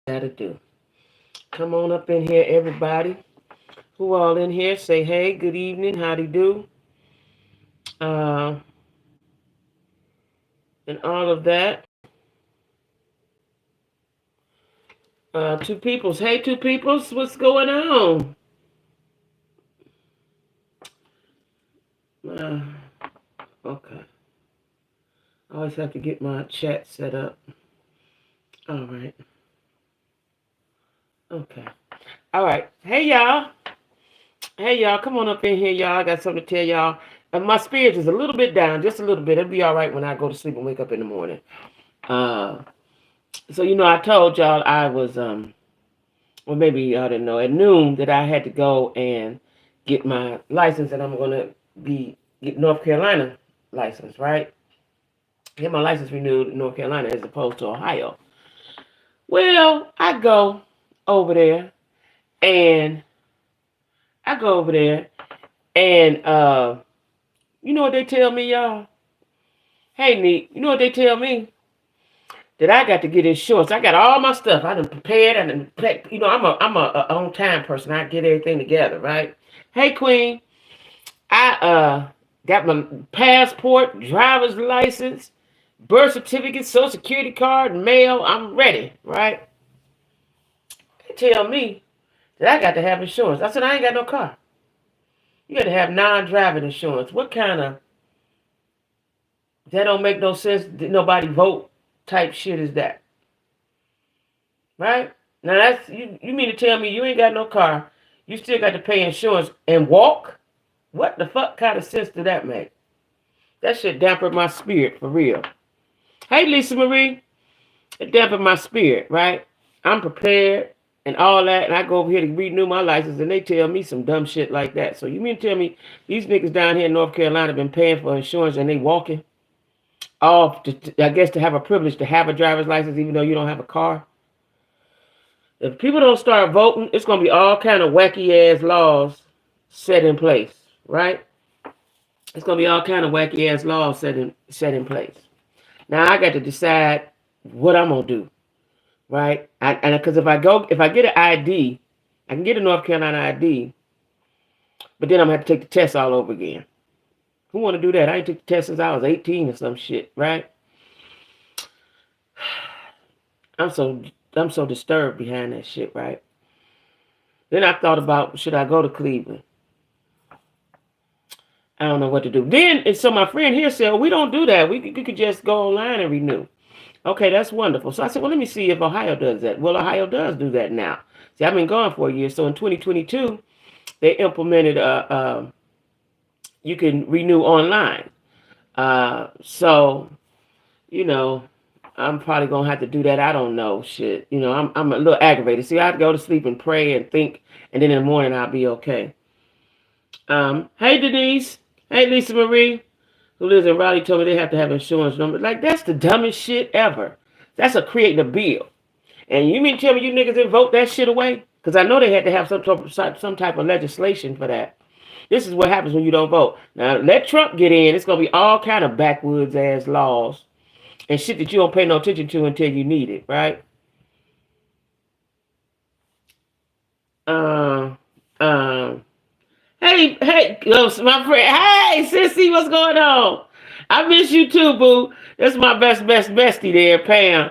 Gotta do. Come on up in here, everybody. Who all in here? Say hey, good evening, howdy do, uh, and all of that. Two peoples. Hey, two peoples, what's going on? Uh, okay. I always have to get my chat set up. All right. Okay. All right. Hey, y'all. Hey, y'all. Come on up in here, y'all. I got something to tell y'all. And my spirit is a little bit down, just a little bit. It'll be all right when I go to sleep and wake up in the morning. Uh, so I told y'all I was well, maybe y'all didn't know, at noon that I had to go and get my license, and I'm going to get North Carolina license, right? Get my license renewed in North Carolina as opposed to Ohio. Well, and I go over there, and you know what they tell me, y'all? Hey, Neat, you know what they tell me? That I got to get insurance. I got all my stuff. I done prepared. I'm a on time person. I get everything together, right? Hey, Queen. I got my passport, driver's license, birth certificate, social security card, mail. I'm ready, right? They tell me that I got to have insurance. I said I ain't got no car. You got to have non-driving insurance. What kind of that don't make no sense? Nobody vote type shit is that, right? Now that's you mean to tell me you ain't got no car, you still got to pay insurance and walk? What the fuck kind of sense did that make? That shit dampened my spirit for real. Hey, Lisa Marie. It dampened my spirit, right? I'm prepared and all that, and I go over here to renew my license, and they tell me some dumb shit like that. So you mean to tell me these niggas down here in North Carolina been paying for insurance and they walking off, I guess, to have a privilege to have a driver's license even though you don't have a car? If people don't start voting, it's going to be all kind of wacky ass laws set in place, right? It's going to be all kind of wacky ass laws set in place. Now I got to decide what I'm going to do, right? And because if I get an ID, I can get a North Carolina ID, but then I'm gonna have to take the test all over again. Who want to do that? I ain't took the test since I was 18 or some shit, right? I'm so disturbed behind that shit, right? Then I thought about, should I go to Cleveland? I don't know what to do. Then and so my friend here said, well, we don't do that. We could just go online and renew. Okay, that's wonderful. So I said, well, let me see if Ohio does that. Well, Ohio does do that now. See, I've been gone for a year. So in 2022, they implemented you can renew online. So, you know, I'm probably gonna have to do that. I don't know, shit. I'm a little aggravated. See, I'd go to sleep and pray and think, and then in the morning I'll be okay. Hey Denise, hey Lisa Marie, who lives in Raleigh, told me they have to have insurance number. Like that's the dumbest shit ever. That's creating a bill. And you mean to tell me you niggas didn't vote that shit away? Because I know they had to have some type of legislation for that. This is what happens when you don't vote. Now let Trump get in. It's gonna be all kind of backwoods ass laws and shit that you don't pay no attention to until you need it, right? Um, um. Hey, my friend. Hey, sissy, what's going on? I miss you too, boo. That's my best bestie there, Pam.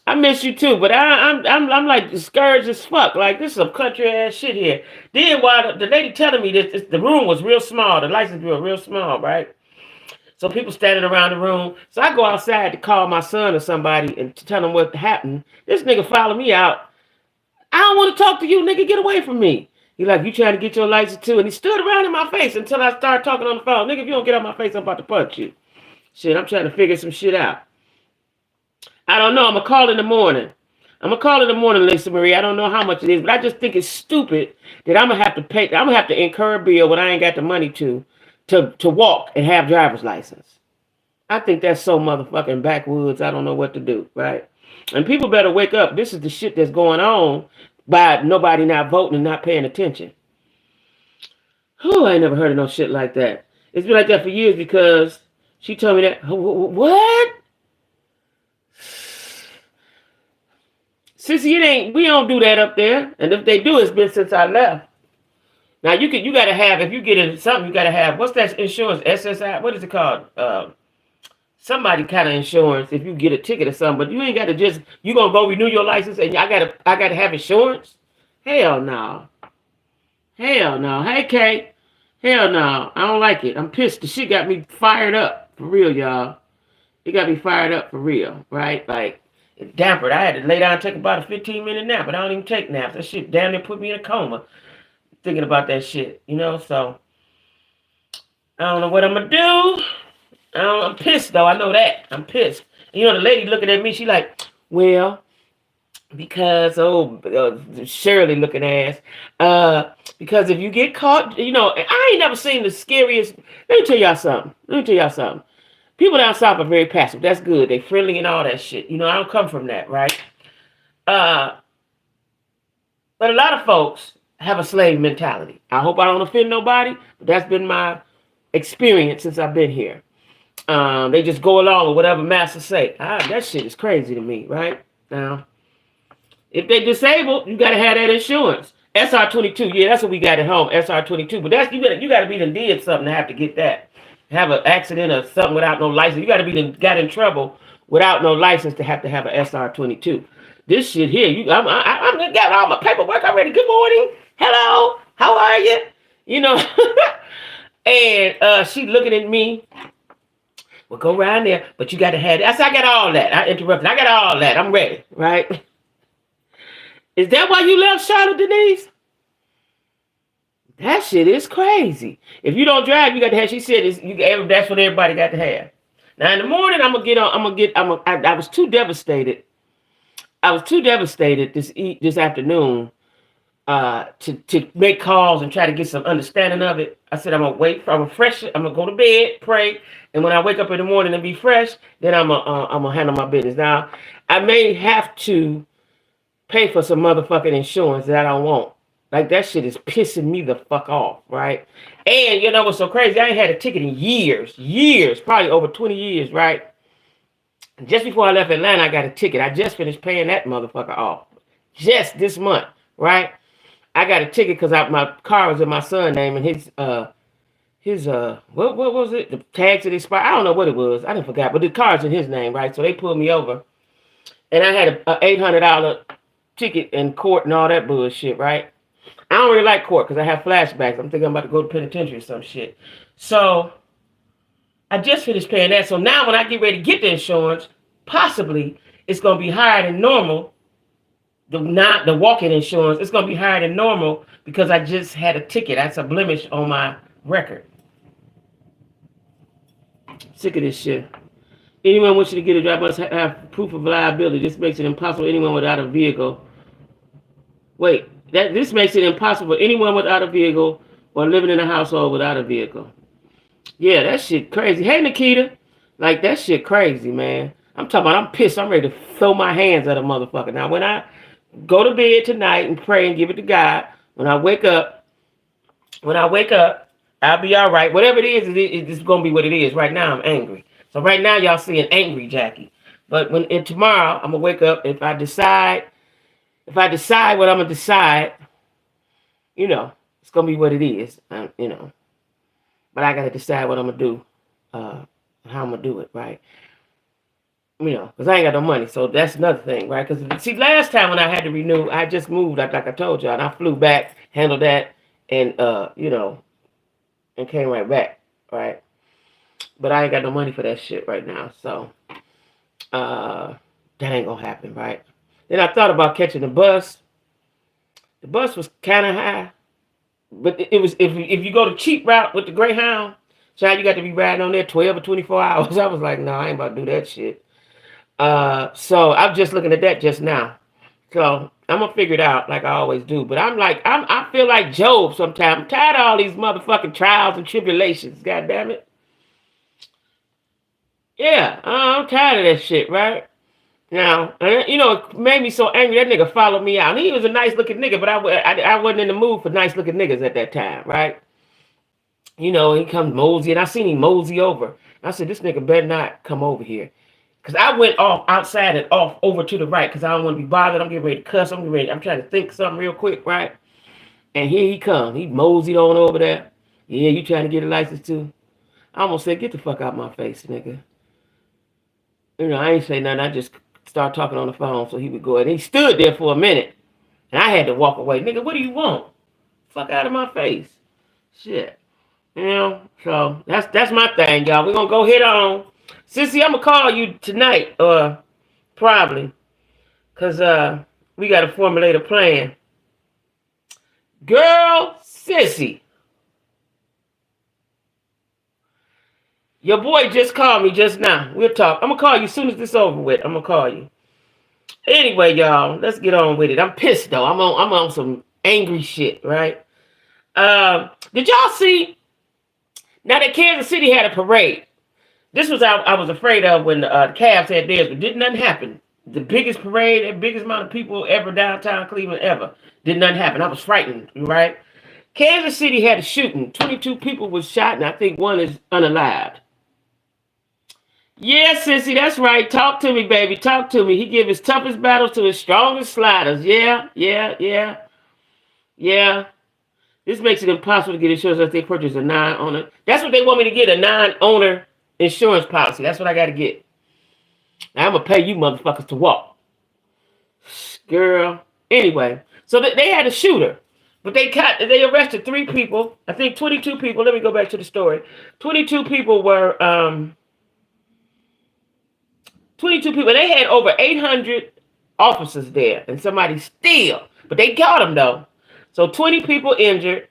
I miss you too, but I'm like discouraged as fuck. Like this is some country ass shit here. Then while the lady telling me this, the room was real small, the license bureau real small, right? So people standing around the room. So I go outside to call my son or somebody and to tell him what happened. This nigga followed me out. I don't want to talk to you, nigga. Get away from me. He like, you trying to get your license too? And he stood around in my face until I started talking on the phone. Nigga, if you don't get out my face, I'm about to punch you. Shit, I'm trying to figure some shit out. I don't know. I'm going to call in the morning. Lisa Marie. I don't know how much it is, but I just think it's stupid that I'm going to have to pay. I'm going to have to incur a bill when I ain't got the money to walk and have driver's license. I think that's so motherfucking backwoods. I don't know what to do, right? And people better wake up. This is the shit that's going on by nobody not voting and not paying attention. Whew, I ain't never heard of no shit like that. It's been like that for years because she told me that. What? Sissy, it ain't. We don't do that up there. And if they do, it's been since I left. Now you gotta have, if you get into something, you gotta have, what's that insurance? SSI. What is it called? Somebody kind of insurance if you get a ticket or something. But you ain't got to just, you gonna go renew your license and I gotta have insurance. Hell no. Hell no. Hey Kate. Hell no. I don't like it. I'm pissed. The shit got me fired up for real, y'all. It got me fired up for real, right? Like, it dampened. I had to lay down and take about a 15-minute nap, but I don't even take naps. That shit damn near put me in a coma thinking about that shit, you know? So, I don't know what I'm gonna do. I'm pissed, though. I know that. I'm pissed. And, you know, the lady looking at me, she like, well, because, Shirley looking ass, because if you get caught, you know, I ain't never seen the scariest. Let me tell y'all something. People down south are very passive. That's good. They friendly and all that shit. You know, I don't come from that, right? But a lot of folks have a slave mentality. I hope I don't offend nobody, but that's been my experience since I've been here. They just go along with whatever master say. That shit is crazy to me, right? Now, if they disabled, you gotta have that insurance. SR22, yeah, that's what we got at home, SR22. But that's you gotta be done did something to have to get that. Have an accident or something without no license. You gotta be got in trouble without no license to have an SR22. This shit here, I'm got all my paperwork already. Good morning, hello, how are you? You know, and she looking at me. Well, go around there, but you got to have it. I said, I got all that. I interrupted. I got all that. I'm ready, right? Is that why you left Charlotte, Denise? That shit is crazy. If you don't drive, you got to have. She said, that's what everybody got to have. Now in the morning, I was too devastated. This afternoon to make calls and try to get some understanding of it. I said, I'm gonna wait. I'm gonna go to bed, pray, and when I wake up in the morning and be fresh, then I'm gonna handle my business. Now, I may have to pay for some motherfucking insurance that I don't want. Like, that shit is pissing me the fuck off, right? And you know what's so crazy? I ain't had a ticket in years, probably over 20 years, right? Just before I left Atlanta, I got a ticket. I just finished paying that motherfucker off. Just this month, right? I got a ticket because my car was in my son's name, and his what was it? The tags had expired. I don't know what it was. I didn't forget, but the car's in his name, right? So they pulled me over, and I had a $800 ticket in court and all that bullshit, right? I don't really like court because I have flashbacks. I'm thinking I'm about to go to penitentiary or some shit. So I just finished paying that. So now when I get ready to get the insurance, possibly it's gonna be higher than normal. The walk-in insurance, it's going to be higher than normal because I just had a ticket. That's a blemish on my record. Sick of this shit. Anyone wants you to get a drive must have proof of liability. This makes it impossible for anyone without a vehicle. This makes it impossible for anyone without a vehicle or living in a household without a vehicle. Yeah, that shit crazy. Hey, Nikita. Like, that shit crazy, man. I'm talking about, I'm pissed. I'm ready to throw my hands at a motherfucker. Now, when I go to bed tonight and pray and give it to God. When I wake up, I'll be all right. Whatever it is, it's going to be what it is. Right now, I'm angry. So right now, y'all seeing angry Jacquie. But tomorrow, I'm going to wake up. If I decide what I'm going to decide, you know, it's going to be what it is, you know. But I got to decide what I'm going to do, how I'm going to do it, right? You know, because I ain't got no money. So that's another thing, right? Because, see, last time when I had to renew, I just moved, like I told y'all, and I flew back, handled that, and, you know, and came right back, right? But I ain't got no money for that shit right now. So, that ain't going to happen, right? Then I thought about catching the bus. The bus was kind of high. But it was, if you go the cheap route with the Greyhound, child, you got to be riding on there 12 or 24 hours. I was like, no, I ain't about to do that shit. So I'm just looking at that just now. So I'm gonna figure it out like I always do. But I feel like Job sometimes. I'm tired of all these motherfucking trials and tribulations. God damn it. Yeah, I'm tired of that shit, right? Now, you know, it made me so angry. That nigga followed me out. He was a nice looking nigga, but I wasn't in the mood for nice looking niggas at that time, right? You know, he comes mosey, and I seen him mosey over. I said, this nigga better not come over here. Because I went off outside and off over to the right because I don't want to be bothered. I'm getting ready to cuss. I'm trying to think something real quick, right? And here he come. He moseyed on over there. Yeah, you trying to get a license too? I almost said, get the fuck out my face, nigga. I ain't say nothing. I just started talking on the phone so he would go. And he stood there for a minute. And I had to walk away. Nigga, what do you want? Fuck out of my face. Shit. So that's my thing, y'all. We're going to go hit on. Sissy, I'm going to call you tonight. Probably. Because we got to formulate a plan. Girl, Sissy. Your boy just called me just now. We'll talk. I'm going to call you as soon as this over with. I'm going to call you. Anyway, y'all, let's get on with it. I'm pissed, though. I'm on some angry shit, right? Did y'all see? Now that Kansas City had a parade. This was I was afraid of when the Cavs had theirs, but did nothing happen. The biggest parade, the biggest amount of people ever downtown Cleveland ever. Did nothing happen. I was frightened, right? Kansas City had a shooting. 22 people was shot, and I think one is unalived. Yeah, Sissy, that's right. Talk to me, baby. Talk to me. He give his toughest battles to his strongest sliders. Yeah. This makes it impossible to get insurance unless they purchase a non-owner. That's what they want me to get, a non-owner insurance policy. That's what I got to get. Now, I'm going to pay you motherfuckers to walk. Girl. Anyway, so they had a shooter. But they arrested 3 people. I think 22 people. Let me go back to the story. 22 people were... 22 people. They had over 800 officers there. And somebody still. But they got them, though. So 20 people injured.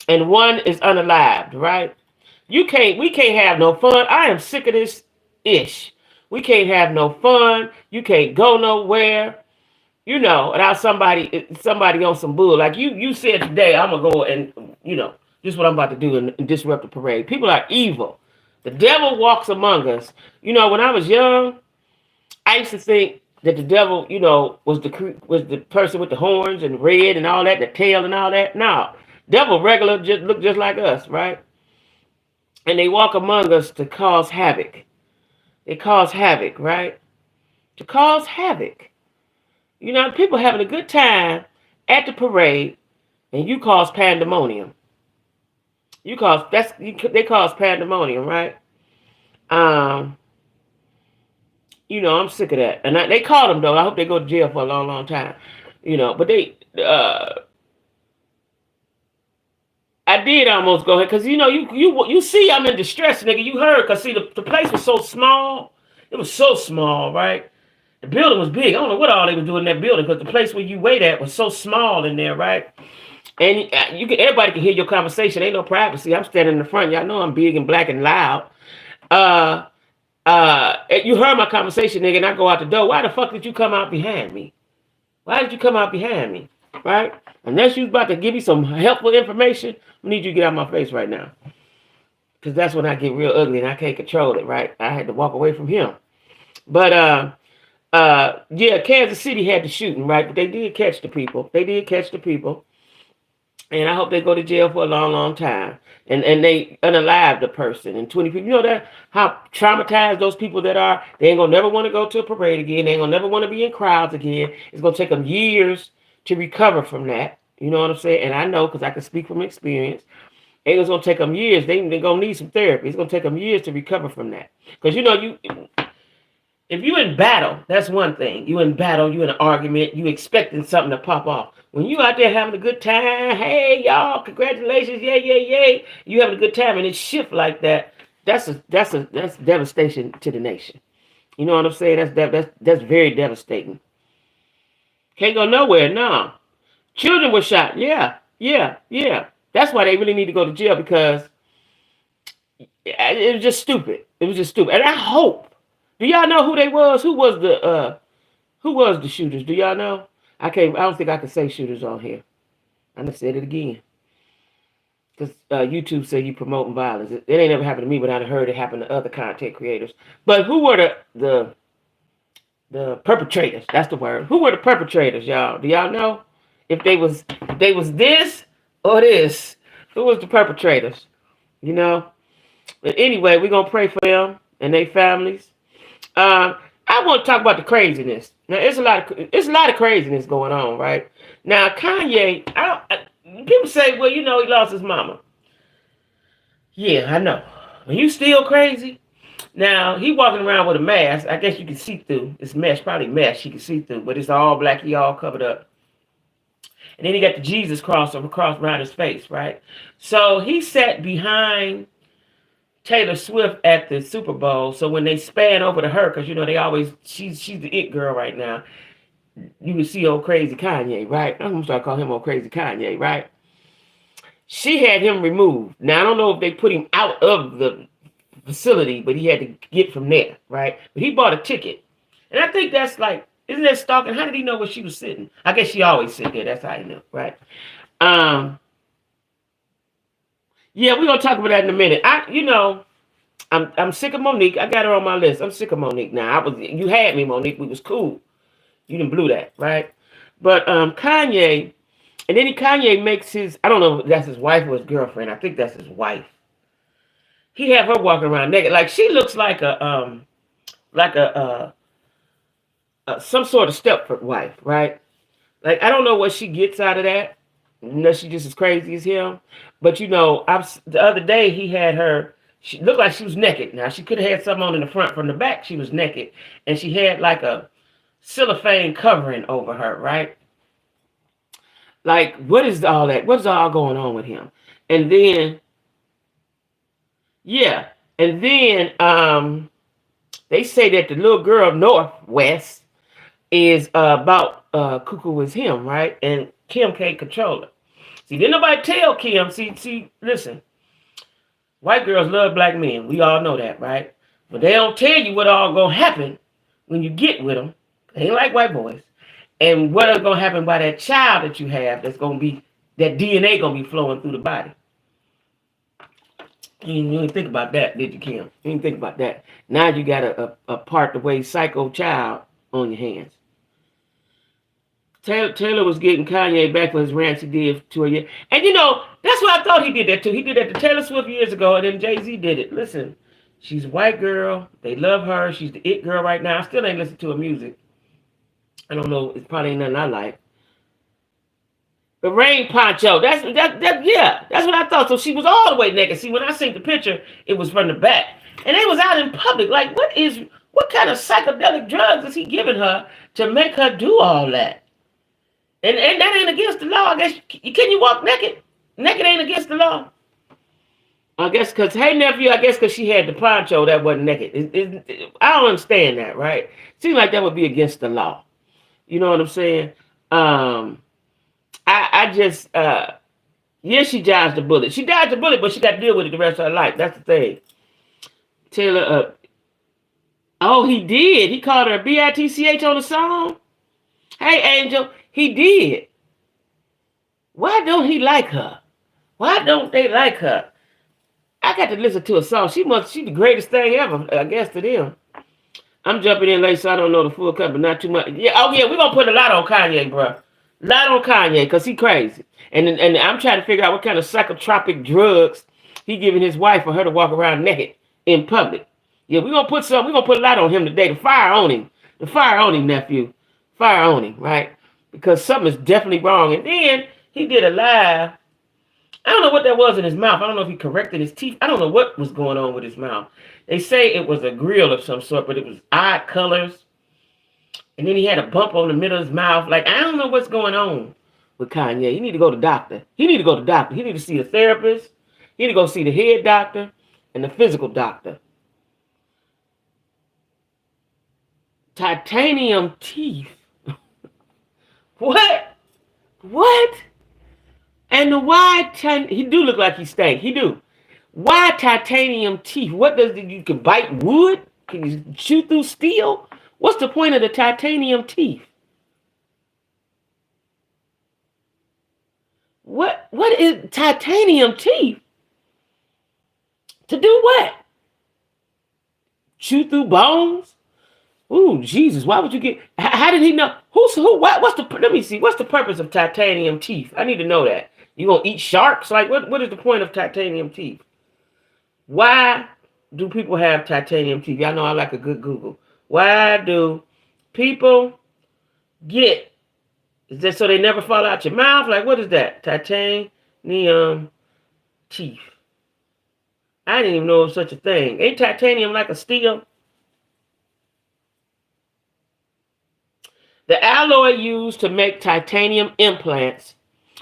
And 1 is unalived, right? We can't have no fun. I am sick of this ish. We can't have no fun. You can't go nowhere. Without somebody on some bull. Like you said today, I'm going to go and, this is what I'm about to do and disrupt the parade. People are evil. The devil walks among us. When I was young, I used to think that the devil, was the person with the horns and red and all that, the tail and all that. No, devil regular look just like us, right? And they walk among us to cause havoc. They cause havoc, right? To cause havoc. People having a good time at the parade, and you cause pandemonium. They cause pandemonium, right? I'm sick of that. And they caught them, though. I hope they go to jail for a long, long time. But I did almost go ahead. Because, you see I'm in distress, nigga. You heard. Because, see, the place was so small. It was so small, right? The building was big. I don't know what all they was doing in that building. Because the place where you wait at was so small in there, right? And everybody can hear your conversation. Ain't no privacy. I'm standing in the front. Y'all know I'm big and black and loud. You heard my conversation, nigga, and I go out the door. Why the fuck did you come out behind me? Why did you come out behind me? Right? Unless you about to give me some helpful information, I need you to get out of my face right now. Because that's when I get real ugly and I can't control it, right? I had to walk away from him. But, Kansas City had the shooting, right? But they did catch the people. And I hope they go to jail for a long, long time. And they unalive the person. And 20 people, that how traumatized those people that are. They ain't going to never want to go to a parade again. They ain't going to never want to be in crowds again. It's going to take them years to recover from that. You know what I'm saying? And I know because I can speak from experience. It's going to take them years. They're going to need some therapy. It's going to take them years to recover from that. Because, if you're in battle, that's one thing. You in battle, you in an argument, you expecting something to pop off. When you out there having a good time, hey y'all, congratulations, yay, you having a good time, and it shift like that. That's devastation to the nation. You know what I'm saying? That's very devastating. Can't go nowhere, no. Children were shot, yeah. That's why they really need to go to jail because it was just stupid. And I hope. Do y'all know who they was? Who was the shooters? Do y'all know? I don't think I can say shooters on here. I done said it again. Because YouTube say you promoting violence. It ain't ever happened to me, but I've heard it happen to other content creators. But who were the perpetrators? That's the word. Who were the perpetrators, y'all? Do y'all know? If they was this or this. Who was the perpetrators? But anyway, we're gonna pray for them and their families. I want to talk about the craziness. Now, it's a lot of craziness going on, right? Now, Kanye, people say, well, you know, he lost his mama. Yeah, I know. Are you still crazy? Now, he walking around with a mask. I guess you can see through. It's mesh, probably mesh you can see through, but it's all black. He all covered up. And then he got the Jesus cross around his face, right? So he sat behind Taylor Swift at the Super Bowl. So when they span over to her, because you know they always she's the it girl right now. You can see old crazy Kanye, right? I'm gonna start calling him old crazy Kanye, right? She had him removed. Now I don't know if they put him out of the facility, but he had to get from there, right? But he bought a ticket, and I think that's like, isn't that stalking? How did he know where she was sitting? I guess she always sit there. That's how he knew, right? Yeah, we're gonna talk about that in a minute. I'm sick of Monique. I got her on my list. I'm sick of Monique now. You had me, Monique. We was cool. You didn't blew that, right? But Kanye, and then Kanye makes his, I don't know if that's his wife or his girlfriend. I think that's his wife. He have her walking around naked. Like she looks like a some sort of Stepford wife, right? Like I don't know what she gets out of that. Unless she just as crazy as him. But you know, the other day he had her, she looked like she was naked. Now she could have had something on in the front. From the back, she was naked. And she had like a cellophane covering over her, right? Like, what is all that? What's all going on with him? And then, yeah. And then they say that the little girl Northwest is about cuckoo as him, right? And Kim can't control her. See, didn't nobody tell Kim. See, listen. White girls love black men. We all know that, right? But they don't tell you what all gonna happen when you get with them. They ain't like white boys. And what is gonna happen by that child that you have that's gonna be, that DNA gonna be flowing through the body. You didn't think about that, did you, Kim? You didn't think about that. Now you got a part the way psycho child on your hands. Taylor was getting Kanye back for his rants he did to her. And you know, that's what I thought he did that too. He did that to Taylor Swift years ago, and then Jay-Z did it. Listen, she's a white girl. They love her. She's the it girl right now. I still ain't listened to her music. I don't know. It's probably ain't nothing I like. The rain poncho. That's what I thought. So she was all the way naked. See, when I seen the picture, it was from the back. And they was out in public. Like, what kind of psychedelic drugs is he giving her to make her do all that? And that ain't against the law. I guess, can you walk naked? Naked ain't against the law. I guess because, hey, nephew, I guess because she had the poncho that wasn't naked. I don't understand that, right? Seems like that would be against the law. You know what I'm saying? I just, she dodged the bullet. She dodged the bullet, but she got to deal with it the rest of her life. That's the thing. Taylor, he did. He called her B-I-T-C-H on the song. Hey, Angel, he did. Why don't he like her? Why don't they like her? I got to listen to a song. She the greatest thing ever, I guess, to them. I'm jumping in late, so I don't know the full cut, but not too much. Yeah, we're going to put a lot on Kanye, bro. A lot on Kanye, because he crazy. And I'm trying to figure out what kind of psychotropic drugs he giving his wife for her to walk around naked in public. Yeah, we're going to put a lot on him today. The fire on him, nephew. Fire on him, right? Because something is definitely wrong. And then he did a live. I don't know what that was in his mouth. I don't know if he corrected his teeth. I don't know what was going on with his mouth. They say it was a grill of some sort, but it was odd colors. And then he had a bump on the middle of his mouth. Like, I don't know what's going on with Kanye. He need to go to doctor. He need to see a therapist. He need to go see the head doctor and the physical doctor. Titanium teeth. What? And the why he do look like he stank. He do. Why titanium teeth? You can bite wood? Can you chew through steel? What's the point of the titanium teeth? What is titanium teeth? To do what? Chew through bones? Ooh, Jesus, why would you get... How did he know? Let me see. What's the purpose of titanium teeth? I need to know that. You gonna eat sharks? Like, what is the point of titanium teeth? Why do people have titanium teeth? Y'all know I like a good Google. Why do people get, is that so they never fall out your mouth? Like, what is that? Titanium teeth. I didn't even know it was such a thing. Ain't titanium like a steel? The alloy used to make titanium implants,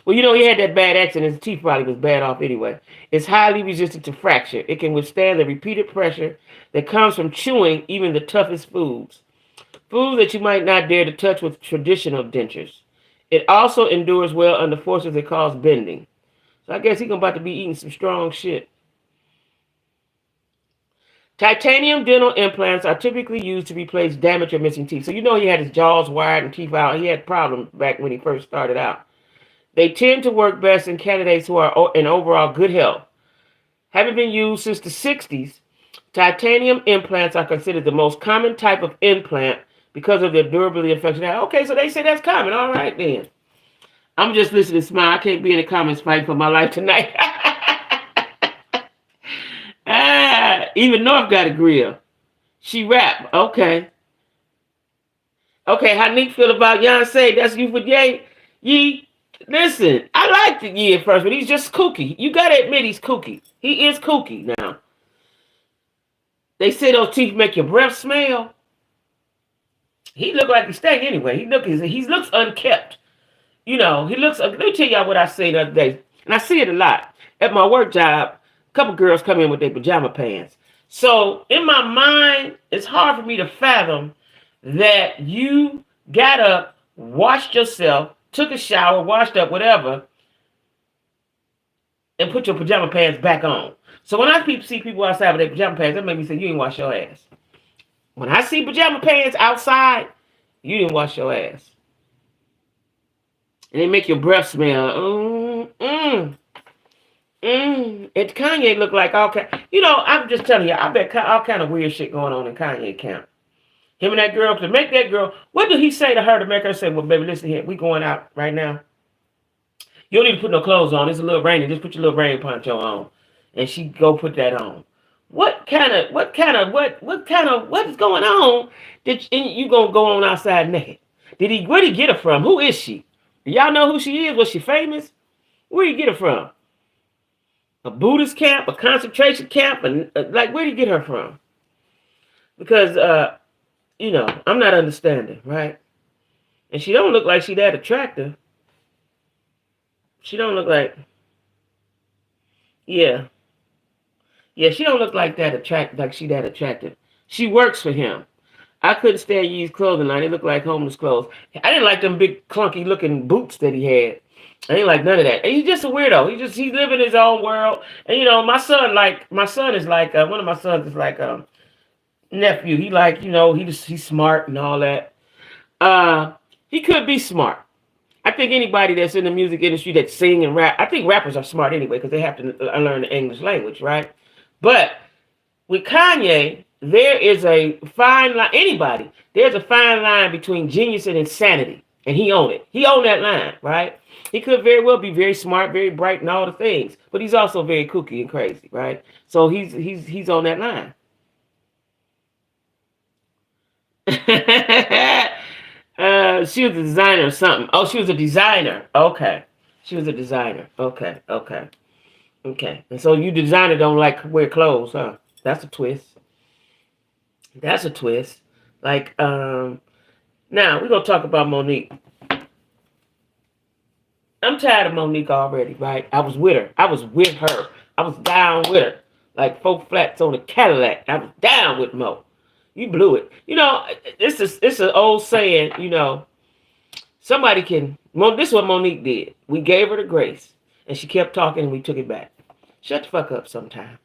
well, you know, he had that bad accident. His teeth probably was bad off anyway. It's highly resistant to fracture. It can withstand the repeated pressure that comes from chewing even the toughest foods. Foods that you might not dare to touch with traditional dentures. It also endures well under forces that cause bending. So I guess he's about to be eating some strong shit. Titanium dental implants are typically used to replace damaged or missing teeth. So you know he had his jaws wired and teeth out. He had problems back when he first started out. They tend to work best in candidates who are in overall good health. Having been used since the 60s, titanium implants are considered the most common type of implant because of their durability and functionality. Okay, so they say that's common. All right, then. I'm just listening to smile. I can't be in the comments fighting for my life tonight. Even North got a grill. She rap. Okay. Okay, how Nick feel about Beyonce? That's you for Ye. Ye, listen, I liked the Ye at first, but he's just kooky. You gotta admit he's kooky. He is kooky now. They say those teeth make your breath smell. He look like he stank anyway. He looks unkept. You know, he looks. Let me tell y'all what I say the other day, and I see it a lot at my work job. A couple girls come in with their pajama pants. So in my mind, it's hard for me to fathom that you got up, washed yourself, took a shower, washed up, whatever, and put your pajama pants back on. So when I see people outside with their pajama pants, that makes me say, you ain't wash your ass. When I see pajama pants outside, you didn't wash your ass. And they make your breath smell. And Kanye look like all kind. You know, I'm just telling you, I bet all kind of weird shit going on in Kanye camp. Him and that girl, to make that girl, what did he say to her to make her say, well, baby, listen here, we going out right now. You don't need to put no clothes on. It's a little rainy. Just put your little rain poncho on. And she go put that on. What is going on that you gonna go on outside naked? Where'd he get her from? Who is she? Y'all know who she is? Was she famous? Where'd he get her from? A Buddhist camp, a concentration camp, and like where'd he get her from? Because you know, I'm not understanding, right? And she don't look like she that attractive. She don't look like, yeah, she don't look like that attractive, like she that attractive. She works for him. I couldn't stand Yee's clothing line. They look like homeless clothes. I didn't like them big clunky looking boots that he had. I didn't like none of that. And he's just a weirdo. He live in his own world. And you know, my son is like one of my sons is like nephew. He like, you know, he's smart and all that. He could be smart. I think anybody that's in the music industry that sing and rap, I think rappers are smart anyway because they have to learn the English language, right? But with Kanye, there is a fine line. There's a fine line between genius and insanity, and he owned it. He owned that line, right? He could very well be very smart, very bright, and all the things, but he's also very kooky and crazy, right? So he's on that line. She was a designer or something. Oh, she was a designer. Okay. She was a designer. Okay. And so you designer don't like wear clothes, huh? That's a twist. Like, now we're gonna talk about Monique. I'm tired of Monique already, right? I was with her. I was down with her. Like 4 flats on a Cadillac. I was down with Mo. You blew it. You know, it's an old saying, you know, this is what Monique did. We gave her the grace, and she kept talking, and we took it back. Shut the fuck up sometime.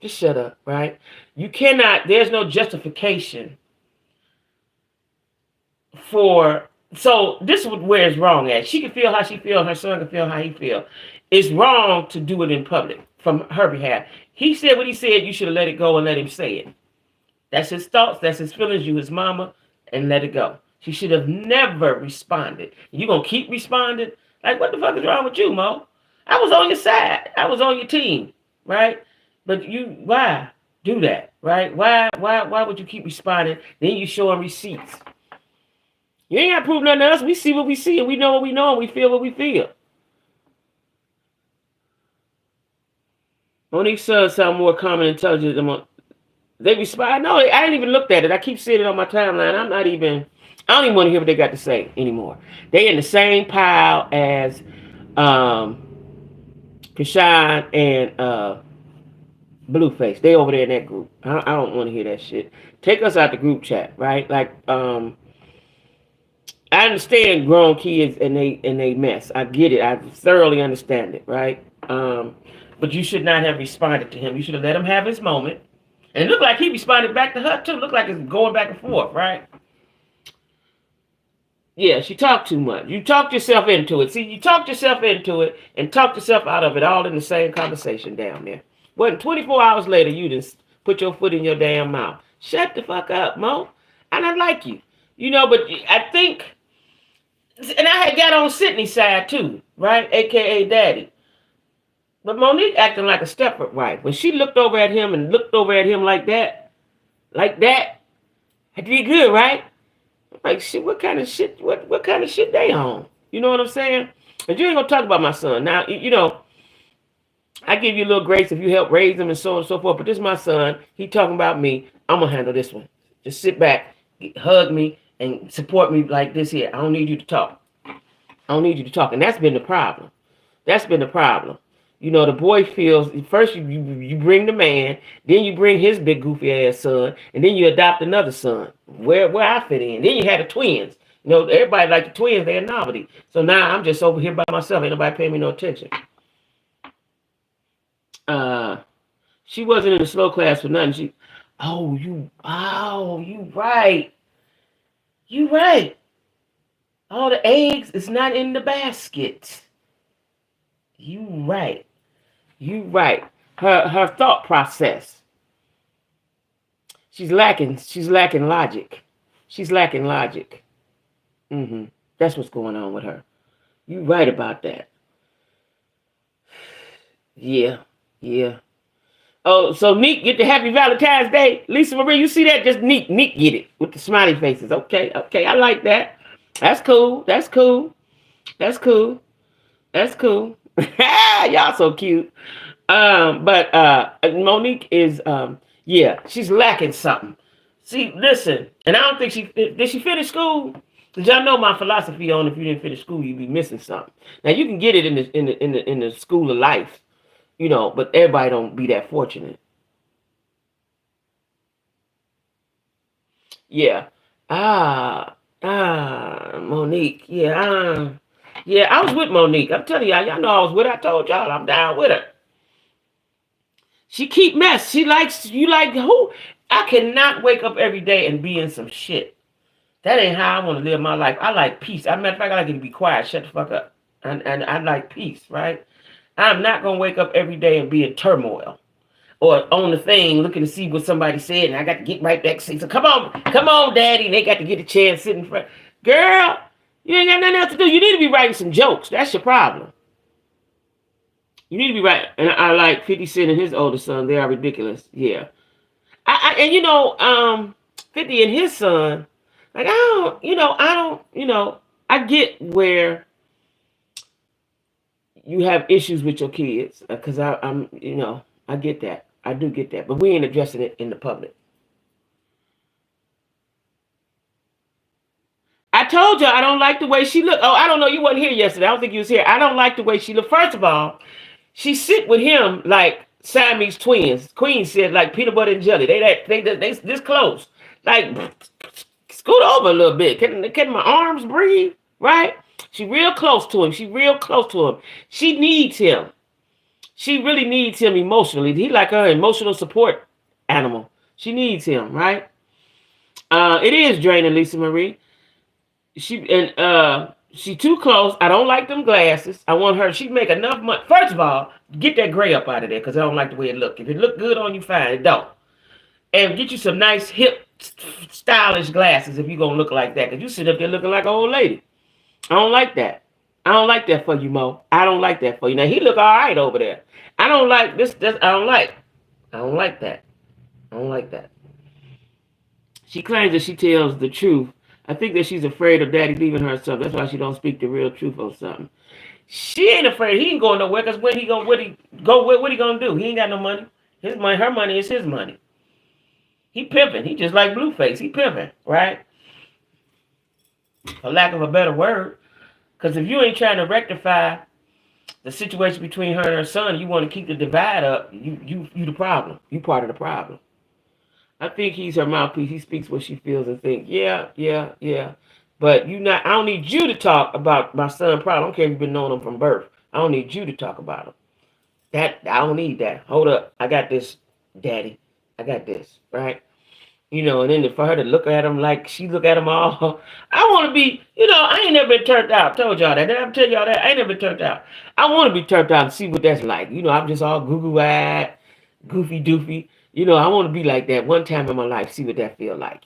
Just shut up, right? There's no justification so this is where it's wrong at. She can feel how she feels, her son can feel how he feels. It's wrong to do it in public from her behalf. He said what he said, you should have let it go and let him say it. That's his thoughts, that's his feelings, you his mama, and let it go. She should have never responded. You gonna keep responding? Like, what the fuck is wrong with you, Mo? I was on your side. I was on your team, right? But why? do that, right? Why would you keep responding? Then you showing receipts. You ain't got to prove nothing to us. We see what we see, and we know what we know, and we feel what we feel. Monique says sound more common and intelligent than they respond. No, I didn't even look at it. I keep seeing it on my timeline. I don't even want to hear what they got to say anymore. They in the same pile as Krishan and Blueface. They over there in that group. I don't want to hear that shit. Take us out the group chat, right? Like, I understand grown kids and they mess. I get it. I thoroughly understand it, right? But you should not have responded to him. You should have let him have his moment. And it looked like he responded back to her too. Looked like it's going back and forth, right? Yeah, she talked too much. You talked yourself into it. See, you talked yourself into it and talked yourself out of it all in the same conversation down there. Wasn't 24 hours later you just put your foot in your damn mouth. Shut the fuck up, Mo. And I like you. You know, but I think, and I had got on Sydney's side too, right? AKA Daddy. But Monique acting like a stepwife. When she looked over at him and looked over at him like that, I did good, right? Like, shit, what kind of shit they on? You know what I'm saying? But you ain't gonna talk about my son. Now, you know, I give you a little grace if you help raise him and so on and so forth. But this is my son. He talking about me. I'm gonna handle this one. Just sit back, hug me, and support me like this here. I don't need you to talk. I don't need you to talk. And that's been the problem. That's been the problem. You know, the boy feels, first you bring the man, then you bring his big goofy ass son, and then you adopt another son. Where I fit in. Then you had the twins. You know, everybody like the twins, they're a novelty. So now I'm just over here by myself. Ain't nobody paying me no attention. She wasn't in the slow class for nothing. You right. You right. All the eggs is not in the basket. You right. You right. Her thought process. She's lacking logic. She's lacking logic. That's what's going on with her. You right about that. Yeah. Oh, so Neek get the happy Valentine's Day. Lisa Marie, you see that? Just Neek get it with the smiley faces. Okay, I like that. That's cool. Y'all so cute. But Monique is she's lacking something. See, listen, and I don't think did she finish school? Cause y'all know my philosophy on if you didn't finish school, you'd be missing something. Now you can get it in the school of life, you know, but everybody don't be that fortunate. Yeah. Monique. Yeah. I was with Monique. I'm telling y'all know I was with her. I told y'all I'm down with her. She keep mess. She likes, you like who? I cannot wake up every day and be in some shit. That ain't how I want to live my life. I like peace. As a matter of fact, I like it to be quiet. Shut the fuck up. And I like peace, right? I'm not going to wake up every day and be in turmoil. Or on the thing, looking to see what somebody said, and I got to get right back. So come on, Daddy. And they got to get a chance sitting in front. Girl, you ain't got nothing else to do. You need to be writing some jokes. That's your problem. You need to be writing. And I like 50 Cent and his older son. They are ridiculous. Yeah. And you know, 50 and his son, like, I get where you have issues with your kids. Because I'm, I get that. I do get that. But we ain't addressing it in the public. I told you I don't like the way she looked. Oh, I don't know. You wasn't here yesterday. I don't think you was here. I don't like the way she looked. First of all, she sit with him like Siamese twins. Queen said like peanut butter and jelly. They this close. Like scoot over a little bit. Can my arms breathe? Right? She real close to him. She needs him. She really needs him emotionally. He like her emotional support animal. She needs him, right? It is draining, Lisa Marie. She too close. I don't like them glasses. I want her. She make enough money. First of all, get that gray up out of there because I don't like the way it look. If it look good on you, fine. It don't. And get you some nice hip, stylish glasses if you gonna look like that. Cause you sit up there looking like an old lady. I don't like that. I don't like that for you, Mo. I don't like that for you. Now he look all right over there. I don't like this. I don't like that. I don't like that. She claims that she tells the truth. I think that she's afraid of daddy leaving her or something. That's why she don't speak the real truth or something. She ain't afraid. He ain't going nowhere because when he go, what he gonna do? He ain't got no money. His money, her money is his money. He pimping. He just like Blueface. He pimping, right? For lack of a better word. Because if you ain't trying to rectify the situation between her and her son, you want to keep the divide up, you the problem. You part of the problem. I think he's her mouthpiece. He speaks what she feels and thinks. Yeah, yeah, yeah. But I don't need you to talk about my son problem. I don't care if you've been knowing him from birth. I don't need you to talk about him. I don't need that. Hold up. I got this, daddy. I got this, right? And then for her to look at him like she look at him all, I want to be, I ain't never been turned out. Told y'all that. Did I ever tell y'all that? I ain't never been turned out. I want to be turned out and see what that's like. I'm just all goo-goo-eyed, goofy doofy. I want to be like that one time in my life, see what that feel like,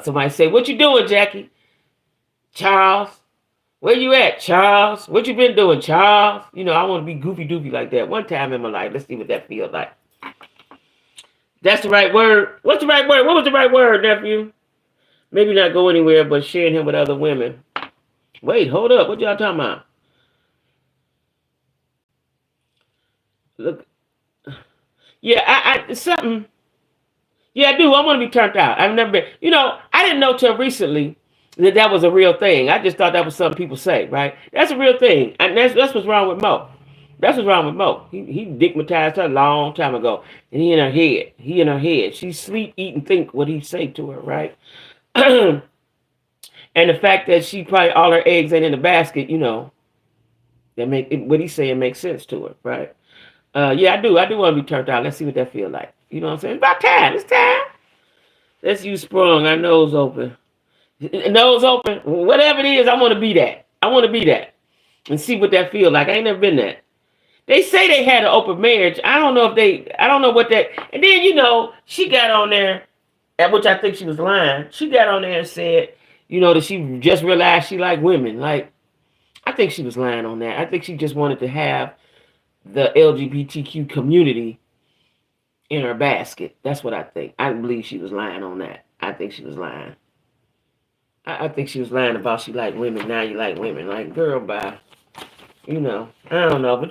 Somebody say, what you doing, Jackie? Charles. Where you at, Charles? What you been doing, Charles? I want to be goofy doofy like that one time in my life. Let's see what that feels like. That's the right word. What's the right word? What was the right word, nephew? Maybe not go anywhere, but sharing him with other women. Wait, hold up. What y'all talking about? Look. Yeah, something. Yeah, I do. I want to be turned out. I've never been. I didn't know till recently that was a real thing. I just thought that was something people say, right? That's a real thing. And that's what's wrong with Mo. That's what's wrong with Mo. He digmatized her a long time ago. And he in her head. He in her head. She sleep, eat, and think what he say to her, right? And the fact that she probably all her eggs ain't in the basket, that make it, what he's saying makes sense to her, right? Yeah, I do. I do want to be turned out. Let's see what that feel like. You know what I'm saying? It's about time. It's time. Let's use sprung. Our nose open. Nose open. Whatever it is, I want to be that. I want to be that. And see what that feel like. I ain't never been that. They say they had an open marriage. I don't know what that. And then, she got on there, at which I think she was lying. She got on there and said, that she just realized she liked women. Like, I think she was lying on that. I think she just wanted to have the LGBTQ community in her basket. That's what I think. I believe she was lying on that. I think she was lying. I think she was lying about she liked women. Now you like women. Like, girl, bye. I don't know. But,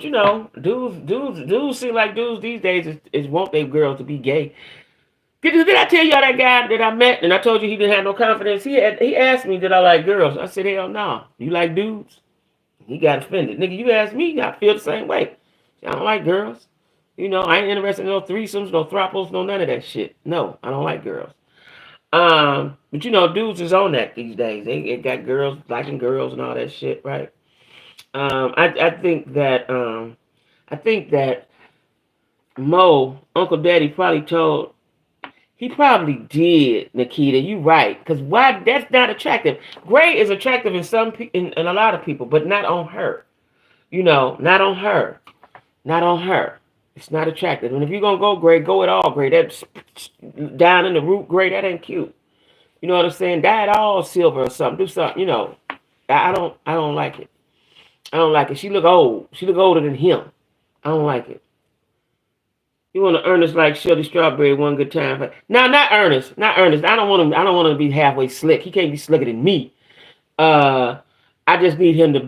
dudes seem like dudes these days is want their girls to be gay. Did I tell y'all that guy that I met and I told you he didn't have no confidence? He asked me, did I like girls? I said, hell no. You like dudes? He got offended. Nigga, you asked me, I feel the same way. I don't like girls. I ain't interested in no threesomes, no throuples, no none of that shit. No, I don't like girls. But dudes is on that these days. They got girls liking girls and all that shit, right? I think that Mo, Uncle Daddy he probably did, Nikita. You right. Because why? That's not attractive. Gray is attractive in a lot of people, but not on her. Not on her. Not on her. It's not attractive. And if you're going to go gray, go it all gray. That's down in the root gray. That ain't cute. You know what I'm saying? Dye it all silver or something. Do something, I don't like it. I don't like it. She look old. She look older than him. I don't like it. You want to Ernest like Shirley Strawberry one good time. No, not Ernest. Not Ernest. I don't want him to be halfway slick. He can't be slicker than me. I just need him to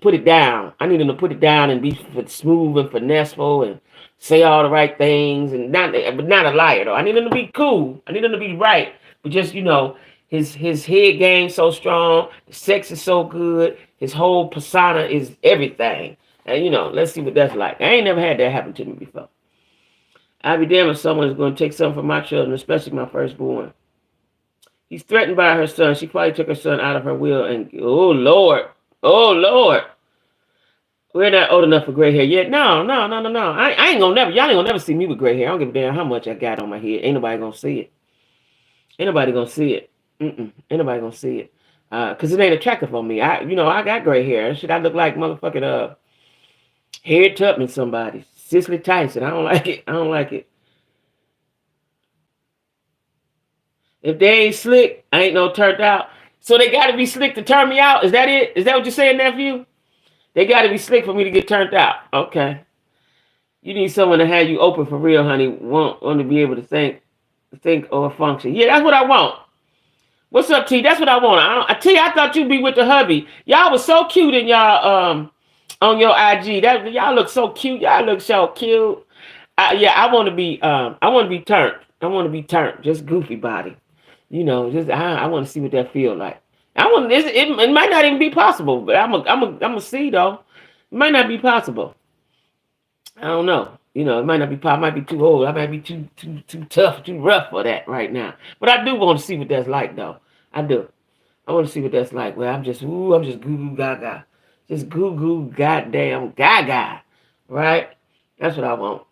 put it down. I need him to put it down and be smooth and finesseful and say all the right things but not a liar though. I need him to be cool. I need him to be right. But just, his head game so strong, the sex is so good, his whole persona is everything. And let's see what that's like. I ain't never had that happen to me before. I'd be damned if someone is going to take something from my children, especially my firstborn. He's threatened by her son. She probably took her son out of her will and, oh, Lord. We're not old enough for gray hair yet. No. I ain't gonna y'all ain't gonna never see me with gray hair. I don't give a damn how much I got on my head. Ain't nobody gonna see it. Ain't nobody gonna see it. Ain't nobody gonna see it. Cause it ain't attractive on me. I got gray hair. Shit, I look like motherfucking Harriet Tubman somebody. Cicely Tyson. I don't like it. If they ain't slick, I ain't no turned out. So they gotta be slick to turn me out? Is that it? Is that what you're saying, nephew? They gotta be slick for me to get turned out. Okay. You need someone to have you open for real, honey. Want to be able to think or function. Yeah, that's what I want. What's up, T? That's what I want. I thought you'd be with the hubby. Y'all was so cute in y'all on your IG. That y'all look so cute. Y'all look so cute. Yeah, I want to be turned. I want to be turned. Just goofy body. You know, just I want to see what that feel like. It might not even be possible, but I'm a see though. It might not be possible. I don't know. You know, it might not be. I might be too old. I might be too tough, too rough for that right now. But I do want to see what that's like, though. I do. I want to see what that's like. Well, I'm just goo goo gaga, just goo goo goddamn gaga, right? That's what I want.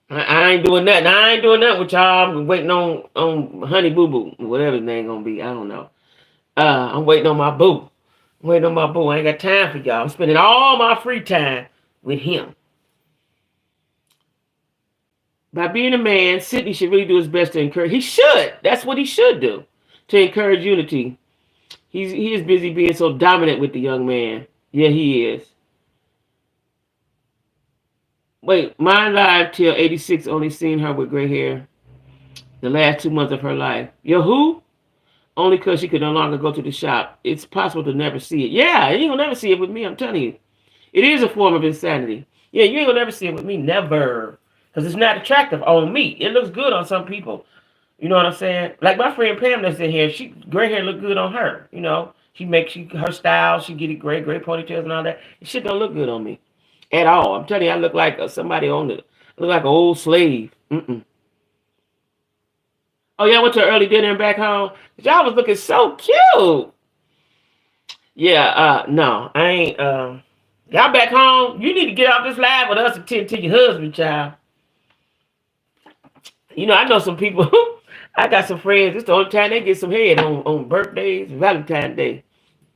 I ain't doing nothing. I ain't doing nothing with y'all. I'm waiting on Honey Boo Boo, whatever his name gonna be. I don't know. I'm waiting on my boo. I'm waiting on my boo. I ain't got time for y'all. I'm spending all my free time with him. By being a man, Sidney should really do his best to encourage. He should. That's what he should do to encourage unity. He is busy being so dominant with the young man. Yeah, he is. Wait, my live till 86 only seen her with gray hair the last 2 months of her life. Yo, who? Only because she could no longer go to the shop. It's possible to never see it. Yeah, you ain't gonna never see it with me, I'm telling you. It is a form of insanity. Yeah, you ain't gonna never see it with me, never. Because it's not attractive on me. It looks good on some people. You know what I'm saying? Like my friend Pam that's in here, gray hair look good on her. You know, her style, she get it gray ponytails and all that. It shit don't look good on me at all. I'm telling you, I look like somebody I look like an old slave. Oh yeah, I went to an early dinner and back home. Y'all was looking so cute. Yeah, no, I ain't. Y'all back home. You need to get off this live with us and tend to your husband, child. You know, I know some people. I got some friends. It's the only time they get some head on birthdays, Valentine's Day,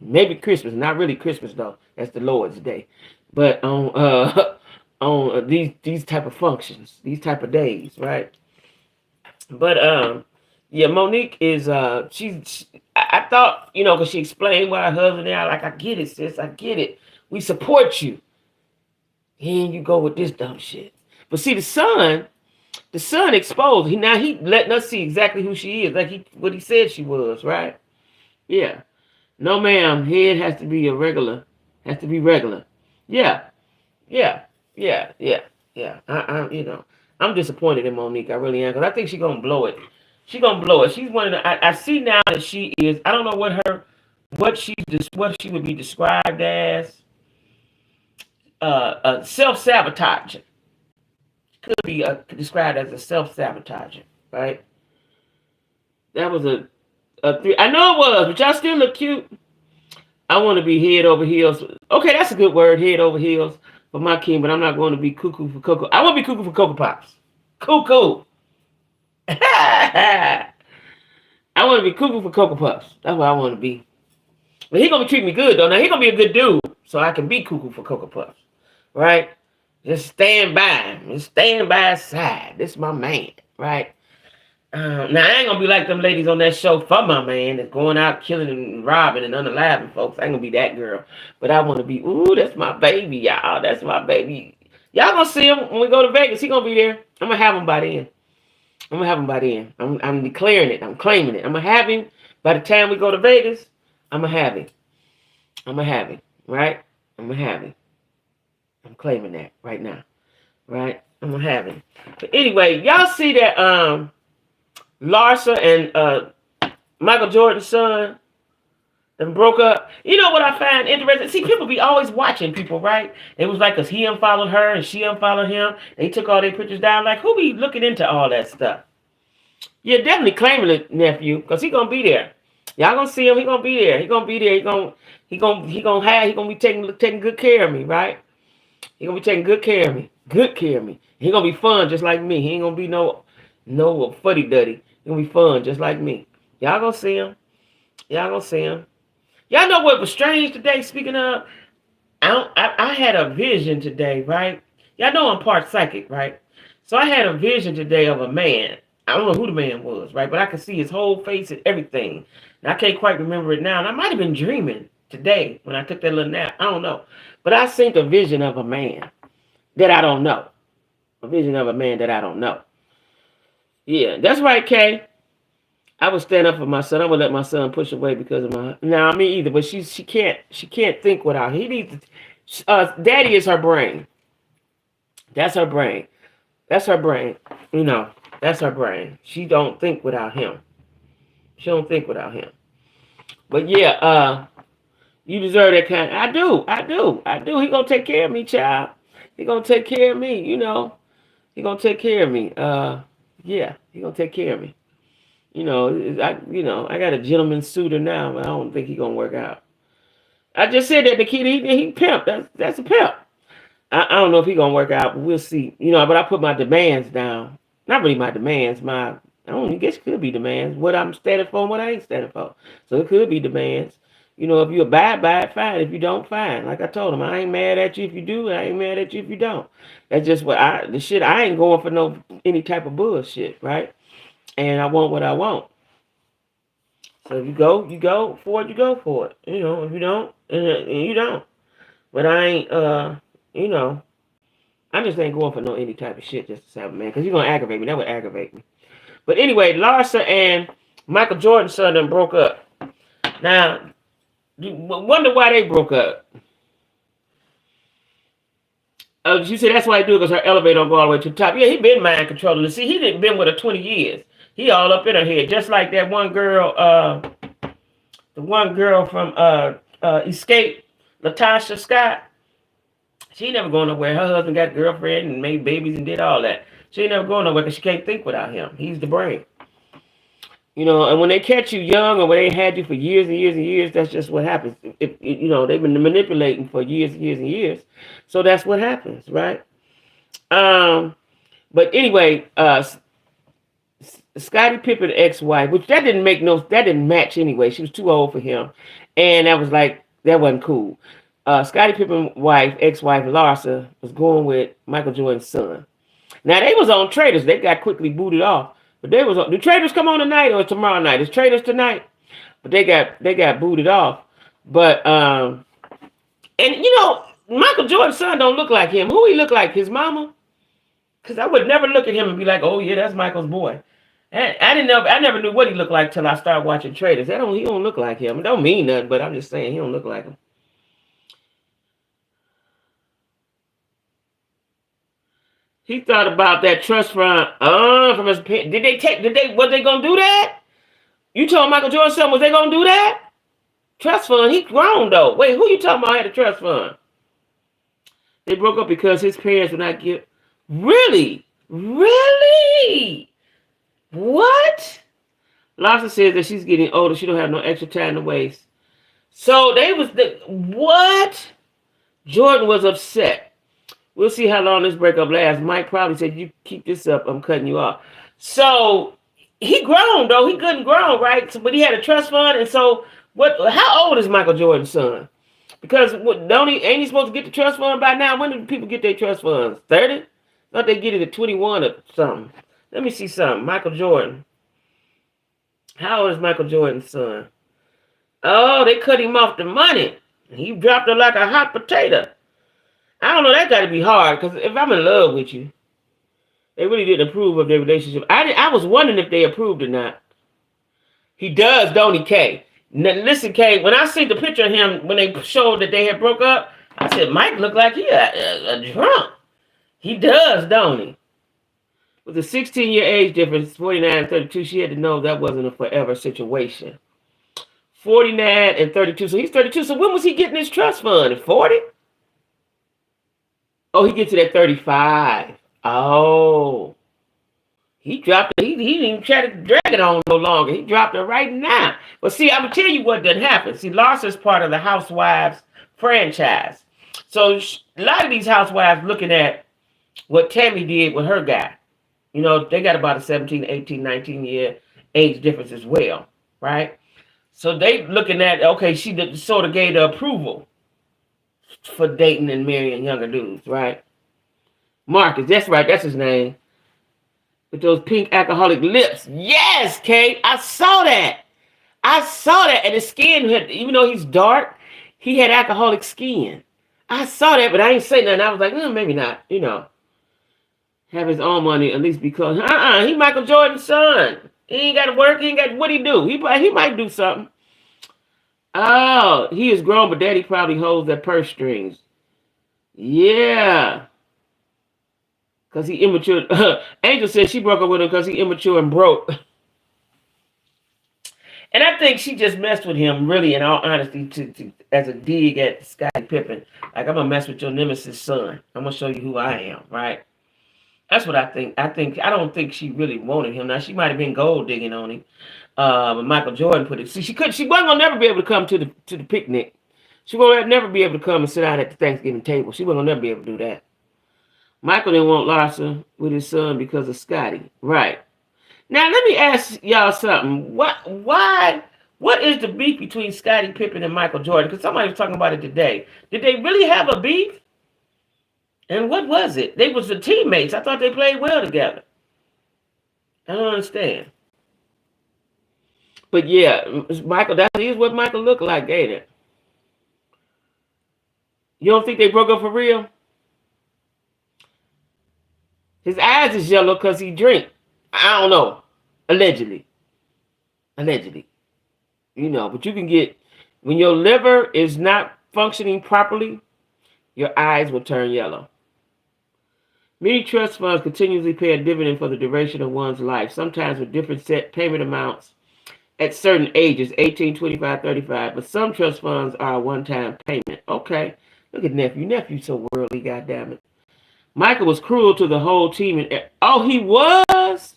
maybe Christmas. Not really Christmas though. That's the Lord's Day. But on on these type of functions, these type of days, right? But yeah, Monique is I thought, you know, because she explained why her husband and I get it, sis, I get it. We support you. And you go with this dumb shit. But see, the son exposed. He letting us see exactly who she is, like what he said she was, right? Yeah. No, ma'am. Head has to be Has to be regular. Yeah. Yeah. Yeah. Yeah. Yeah. You know, I'm disappointed in Monique. I really am, because I think she's gonna blow it. She's gonna blow it. She's one of the. I see now that she is. I don't know what she would be described as. Self-sabotage. Could be described as a self-sabotager, right? That was a three. I know it was, but y'all still look cute. I want to be head over heels. Okay, that's a good word, head over heels for my king, but I'm not going to be cuckoo for Cocoa. I want to be cuckoo for Cocoa Pops. Cuckoo. I want to be cuckoo for Cocoa Puffs. That's what I want to be. But he gonna be treating me good though. Now he gonna be a good dude, so I can be cuckoo for Cocoa Puffs, right? Just stand by him. Just stand by his side. This is my man, right? Now, I ain't gonna be like them ladies on that show for my man that's going out killing and robbing and unaliving folks. I ain't gonna be that girl. But I want to be, ooh, that's my baby, y'all. That's my baby. Y'all gonna see him when we go to Vegas. He gonna be there. I'm gonna have him by then. I'm declaring it. I'm claiming it. I'm gonna have him by the time we go to Vegas. I'm gonna have him. Right? I'm gonna have him. I'm claiming that right now. Right? I'm gonna have him. But anyway, y'all see that Larsa and Michael Jordan's son them broke up. You know what I find interesting? See, people be always watching people, right? It was like, because he unfollowed her and she unfollowed him. They took all their pictures down. Like, who be looking into all that stuff? Yeah, definitely claiming it, nephew, because he gonna be there. Y'all gonna see him. He gonna be there. He gonna be there. He gonna be taking good care of me, right? He gonna be taking good care of me. Good care of me. He gonna be fun just like me. He ain't gonna be no fuddy duddy. He gonna be fun just like me. Y'all gonna see him. Y'all gonna see him. Y'all know what was strange today? Speaking of, I had a vision today, right? Y'all know I'm part psychic, right? So I had a vision today of a man. I don't know who the man was, right? But I could see his whole face and everything. And I can't quite remember it now. And I might have been dreaming today when I took that little nap. I don't know. But I seen a vision of a man. that I don't know. A vision of a man that I don't know. Yeah, that's right, Kay. I would stand up for my son. I would let my son push away because of my. Now, I mean either, but she can't think without. He needs. Daddy is her brain. That's her brain. That's her brain. You know, that's her brain. She don't think without him. She don't think without him. But yeah, you deserve that kind. I do. I do. I do. He gonna take care of me, child. He gonna take care of me. You know, he gonna take care of me. Yeah, he gonna take care of me. I got a gentleman suitor now, but I don't think he gonna work out. I just said that the kid he pimp. That's a pimp. I don't know if he gonna work out, but we'll see. But I put my demands down. Not really my demands. I don't even guess it could be demands. What I'm standing for and what I ain't standing for. So it could be demands. If you abide by it, fine. If you don't, fine. Like I told him, I ain't mad at you if you do. I ain't mad at you if you don't. That's just I ain't going for any type of bullshit, right? And I want what I want. So if you go for it, you go for it. If you don't, you don't. But I ain't, I just ain't going for any type of shit just to have a man. Because you're going to aggravate me. That would aggravate me. But anyway, Larsa and Michael Jordan's son done broke up. Now, you wonder why they broke up. She said that's why he do it, because her elevator don't go all the way to the top. Yeah, he been mind controlling. See, he didn't been with her 20 years. He all up in her head, just like that one girl, the one girl from Escape, Latasha Scott. She never going nowhere. Her husband got a girlfriend and made babies and did all that. She ain't never going nowhere because she can't think without him. He's the brain. And when they catch you young or when they had you for years and years and years, that's just what happens. They've been manipulating for years and years and years. So that's what happens, right? But anyway, Scottie Pippen ex-wife, which that didn't match anyway. She was too old for him. And that wasn't cool. Scottie Pippen ex-wife Larsa was going with Michael Jordan's son. Now they was on Traders. They got quickly booted off. But do Traders come on tonight or tomorrow night? It's Traders tonight. But they got booted off. But Michael Jordan's son don't look like him. Who he look like? His mama? Because I would never look at him and be like, oh yeah, that's Michael's boy. I never knew what he looked like till I started watching Traders. He don't look like him. It don't mean nothing, but I'm just saying he don't look like him. He thought about that trust fund from his parents. Was they gonna do that? You told Michael Jordan's son, was they gonna do that? Trust fund, he grown though. Wait, who you talking about had a trust fund? They broke up because his parents would not give. Really? Really? What? Larsa says that she's getting older. She don't have no extra time to waste. So what? Jordan was upset. We'll see how long this breakup lasts. Mike probably said, you keep this up, I'm cutting you off. So he grown though. He good and grown, right? But he had a trust fund. And so how old is Michael Jordan's son? Because ain't he supposed to get the trust fund by now? When do people get their trust funds? 30? Thought they get it at 21 or something. Let me see something. Michael Jordan. How old is Michael Jordan's son? Oh, they cut him off the money. He dropped it like a hot potato. I don't know. That got to be hard, because if I'm in love with you, they really didn't approve of their relationship. I was wondering if they approved or not. He does, don't he, Kay? Now, listen, Kay, when I see the picture of him when they showed that they had broke up, I said, Mike looked like he a drunk. He does, don't he? With a 16-year age difference, 49 and 32, she had to know that wasn't a forever situation. 49 and 32, so he's 32. So when was he getting his trust fund? At 40? Oh, he gets it at 35. Oh. He dropped it. He didn't even try to drag it on no longer. He dropped it right now. But see, I'm going to tell you what didn't happen. See, Larsa's part of the Housewives franchise. So a lot of these housewives looking at what Tammy did with her guy. They got about a 17, 18, 19-year age difference as well, right? So they looking at, okay, she sort of gave the approval for dating and marrying younger dudes, right? Marcus, that's right, that's his name. With those pink alcoholic lips. Yes, Kate, I saw that. And his skin, even though he's dark, he had alcoholic skin. I saw that, but I ain't say nothing. I was like, maybe not. Have his own money at least because he Michael Jordan's son. He ain't got to work. He ain't got what he do. He might do something. Oh, he is grown, but daddy probably holds that purse strings. Yeah. Because he immature. Angel said she broke up with him because he immature and broke. And I think she just messed with him, really, in all honesty, as a dig at Scottie Pippen. Like, I'm going to mess with your nemesis son. I'm going to show you who I am, right? That's what I think. I don't think she really wanted him. Now, she might have been gold digging on him. But Michael Jordan put it. See, she wasn't going to never be able to come to the picnic. She won't never be able to come and sit down at the Thanksgiving table. She wasn't going to never be able to do that. Michael didn't want Larsa with his son because of Scottie. Right. Now, let me ask y'all something. What is the beef between Scottie Pippen and Michael Jordan? Because somebody was talking about it today. Did they really have a beef? And what was it? They was the teammates. I thought they played well together. I don't understand. But yeah, Michael, that is what Michael looked like, ain't it? You don't think they broke up for real? His eyes is yellow because he drink. I don't know. Allegedly. But you can get, when your liver is not functioning properly, your eyes will turn yellow. Many trust funds continuously pay a dividend for the duration of one's life, sometimes with different set payment amounts at certain ages, 18, 25, 35, but some trust funds are a one-time payment. Okay. Look at nephew. Nephew's so worldly, goddammit. Michael was cruel to the whole team. He was?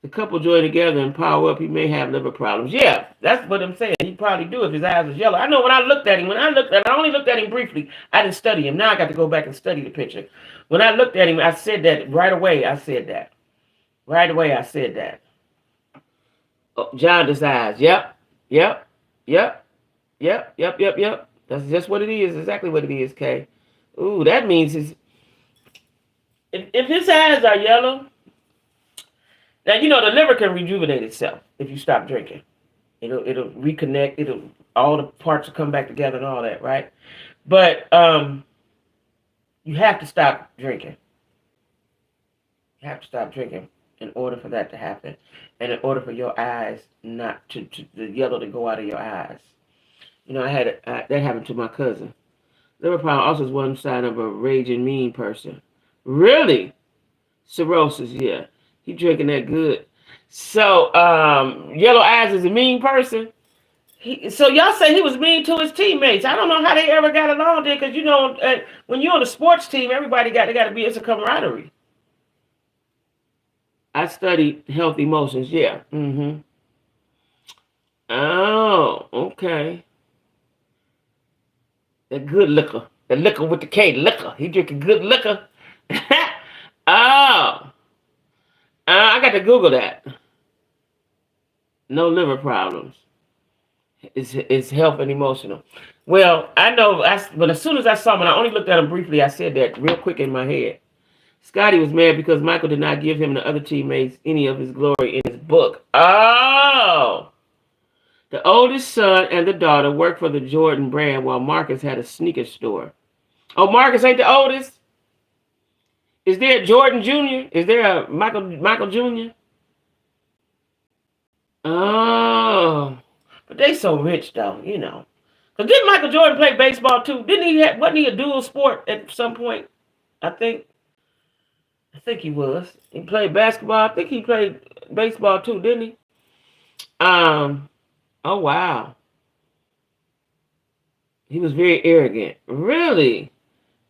The couple joined together and power up. He may have liver problems. Yeah, that's what I'm saying. He probably do if his eyes was yellow. I know when I looked at him, I only looked at him briefly. I didn't study him. Now I got to go back and study the picture. When I looked at him, I said that right away. Right away, I said that. Oh, jaundiced eyes. Yep. That's just what it is. Exactly what it is, Kay. Ooh, that means if his eyes are yellow. Now, the liver can rejuvenate itself if you stop drinking. It'll reconnect. All the parts will come back together and all that, right? But you have to stop drinking. You have to stop drinking in order for that to happen, and in order for your eyes not to the yellow to go out of your eyes. That happened to my cousin. Liver problem also is one sign of a raging mean person. Really? Cirrhosis, yeah. He drinking that good. So, Yellow Eyes is a mean person. So y'all say he was mean to his teammates. I don't know how they ever got along there, because when you're on a sports team, everybody got to be. It's a camaraderie. I studied health emotions. Yeah. Mm-hmm. Oh, okay. That good liquor. The liquor with the K, liquor. He drinking good liquor. Oh. I got to Google that. No liver problems. It's health and emotional. Well, I know, but as soon as I saw him, and I only looked at him briefly, I said that real quick in my head. Scottie was mad because Michael did not give him and the other teammates any of his glory in his book. Oh! The oldest son and the daughter worked for the Jordan brand while Marcus had a sneaker store. Oh, Marcus ain't the oldest? Is there a Jordan Jr.? Is there a Michael Jr.? Oh. But they so rich, though, Because didn't Michael Jordan play baseball, too? Wasn't he a dual sport at some point? I think he was. He played basketball. I think he played baseball, too, didn't he? Oh, wow. He was very arrogant. Really?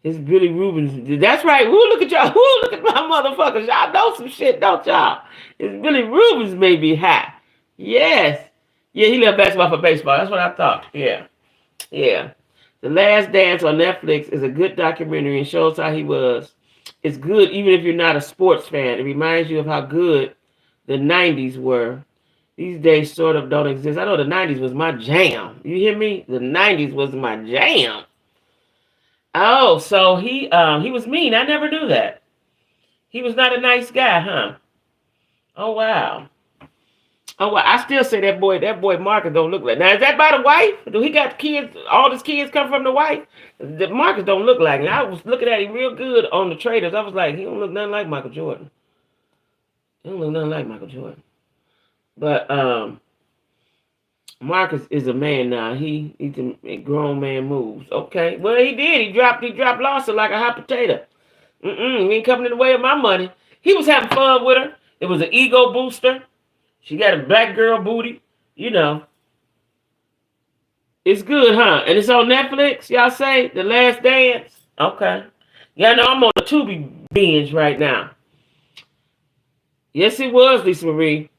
It's Billy Rubens. That's right. Look at y'all. Look at my motherfuckers. Y'all know some shit, don't y'all? It's Billy Rubens may be high. Yes. Yeah, he left basketball for baseball. That's what I thought. Yeah. The Last Dance on Netflix is a good documentary and shows how he was. It's good even if you're not a sports fan. It reminds you of how good the 90s were. These days sort of don't exist. I know the 90s was my jam. You hear me? The 90s was my jam. Oh, so he was mean. I never knew that. He was not a nice guy, huh? Oh, wow. Oh, well, I still say that boy Marcus don't look like. Now, is that by the wife? Do he got kids? All his kids come from the wife? The Marcus don't look like him. I was looking at him real good on the traders. I was like, he don't look nothing like Michael Jordan. He don't look nothing like Michael Jordan. But Marcus is a man now. He's a grown man moves. Okay. Well, he did. He dropped Larsa like a hot potato. He ain't coming in the way of my money. He was having fun with her. It was an ego booster. She got a black girl booty. You know. It's good, huh? And it's on Netflix, y'all say? The Last Dance? Okay. Yeah, no, I'm on a Tubi binge right now. Yes, it was, Lisa Marie.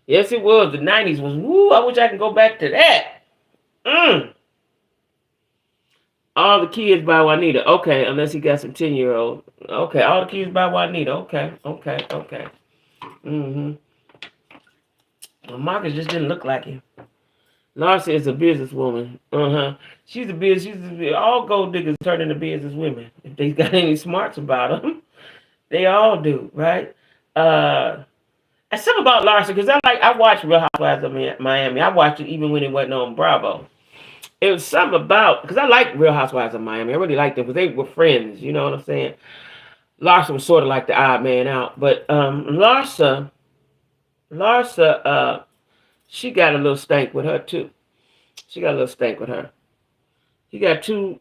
Yes, it was. The 90s was, woo, I wish I could go back to that. All the Kids by Juanita. Okay, unless he got some 10-year-old. Okay, All the Kids by Juanita. Okay. Well, Marcus just didn't look like him. Larsa is a businesswoman. She's all gold diggers turn into business women. If they got any smarts about them, they all do, right? And something about Larsa, because I watched Real Housewives of Miami. I watched it even when it wasn't on Bravo. It was something about, because I like Real Housewives of Miami. I really liked them because they were friends. You know what I'm saying? Larsa was sort of like the odd man out, but Larsa, she got a little stank with her too. She got a little stank with her. He got two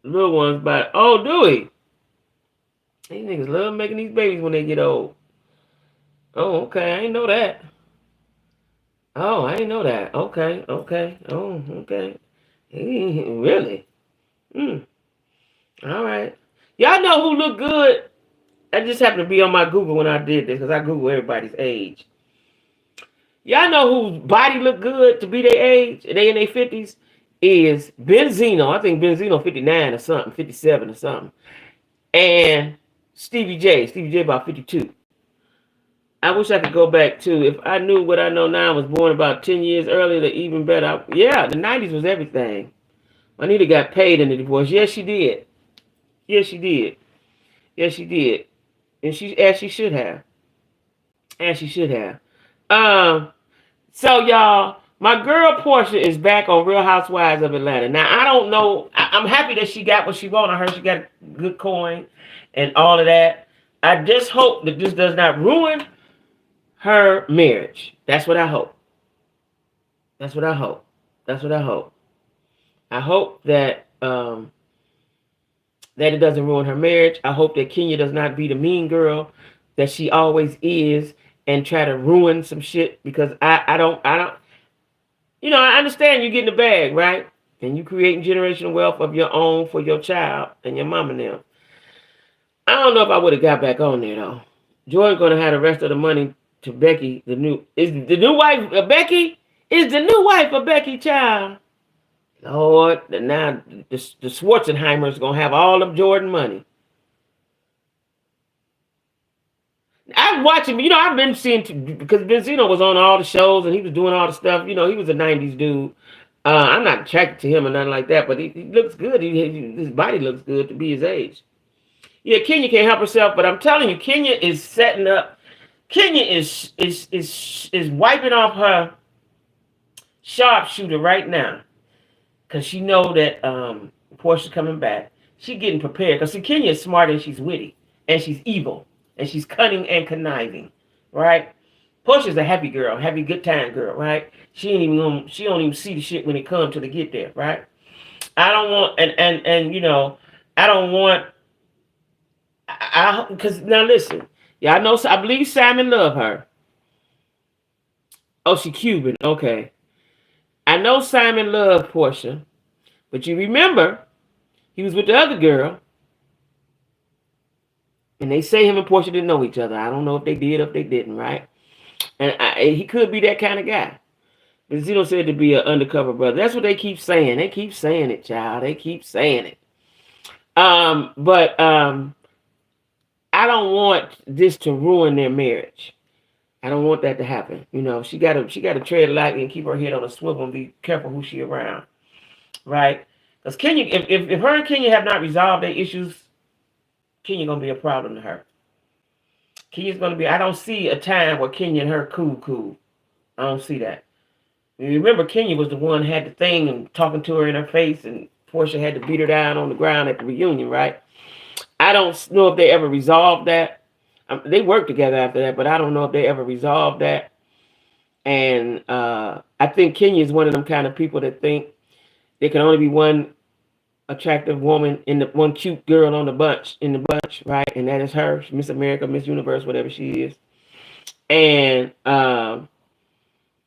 little ones, but do he? These niggas love making these babies when they get old. Oh, okay. I ain't know that. Oh, I ain't know that. Okay. Oh, okay. Really? All right. Y'all know who look good? I just happened to be on my Google when I did this because I Google everybody's age. Y'all know whose body look good to be their age? They in their 50s? Is Benzino. I think Benzino 59 or something, 57 or something. And Stevie J. Stevie J about 52. I wish I could go back to, if I knew what I know now, was born about 10 years earlier, even better. The 90s was everything. Juanita got paid in the divorce. Yes, she did. And she should have. So y'all, my girl Portia is back on Real Housewives of Atlanta. Now, I don't know. I'm happy that she got what she wanted. I heard she got good coin and all of that. I just hope that this does not ruin her marriage. That's what I hope. I hope that that it doesn't ruin her marriage. I hope that Kenya does not be the mean girl that she always is and try to ruin some shit, because I don't, I understand you getting the bag, right? And you creating generational wealth of your own for your child and your mom and them. I don't know if I would have got back on there though. Jordan gonna have the rest of the money to Becky, the new wife of Becky? Is the new wife of Becky, child? Lord, now the Schwarzenheimers gonna have all of Jordan money. I'm watching, I've been seeing, because Benzino was on all the shows and he was doing all the stuff. He was a 90s dude. I'm not attracted to him or nothing like that, but he looks good. His body looks good to be his age. Yeah, Kenya can't help herself, but I'm telling you, Kenya is setting up. Kenya is wiping off her sharpshooter right now, because she know that Portia's coming back. She getting prepared, because see, Kenya is smart and she's witty and she's evil. And she's cunning and conniving, right? Portia's a happy girl, happy good time girl, right? She don't even see the shit when it comes to get there, right? I don't want, I don't want, because now listen, y'all know, I believe Simon loved her. Oh, she Cuban, okay. I know Simon loved Portia, but you remember, he was with the other girl. And they say him and Portia didn't know each other. I don't know if they did or if they didn't, right? And he could be that kind of guy. But Zito said to be an undercover brother. That's what they keep saying. They keep saying it, child. They keep saying it. But I don't want this to ruin their marriage. I don't want that to happen. She got to tread lightly and keep her head on a swivel and be careful who she around, right? Because Kenya, if her and Kenya have not resolved their issues, Kenya gonna be a problem to her. Kenya's gonna be. I don't see a time where Kenya and her cool. I don't see that. You remember Kenya was the one had the thing and talking to her in her face, and Portia had to beat her down on the ground at the reunion, right? I don't know if they ever resolved that. They worked together after that, but I don't know if they ever resolved that. And I think Kenya is one of them kind of people that think there can only be one attractive woman in the one cute girl on the bunch right? And that is her, Miss America, Miss Universe, whatever she is. And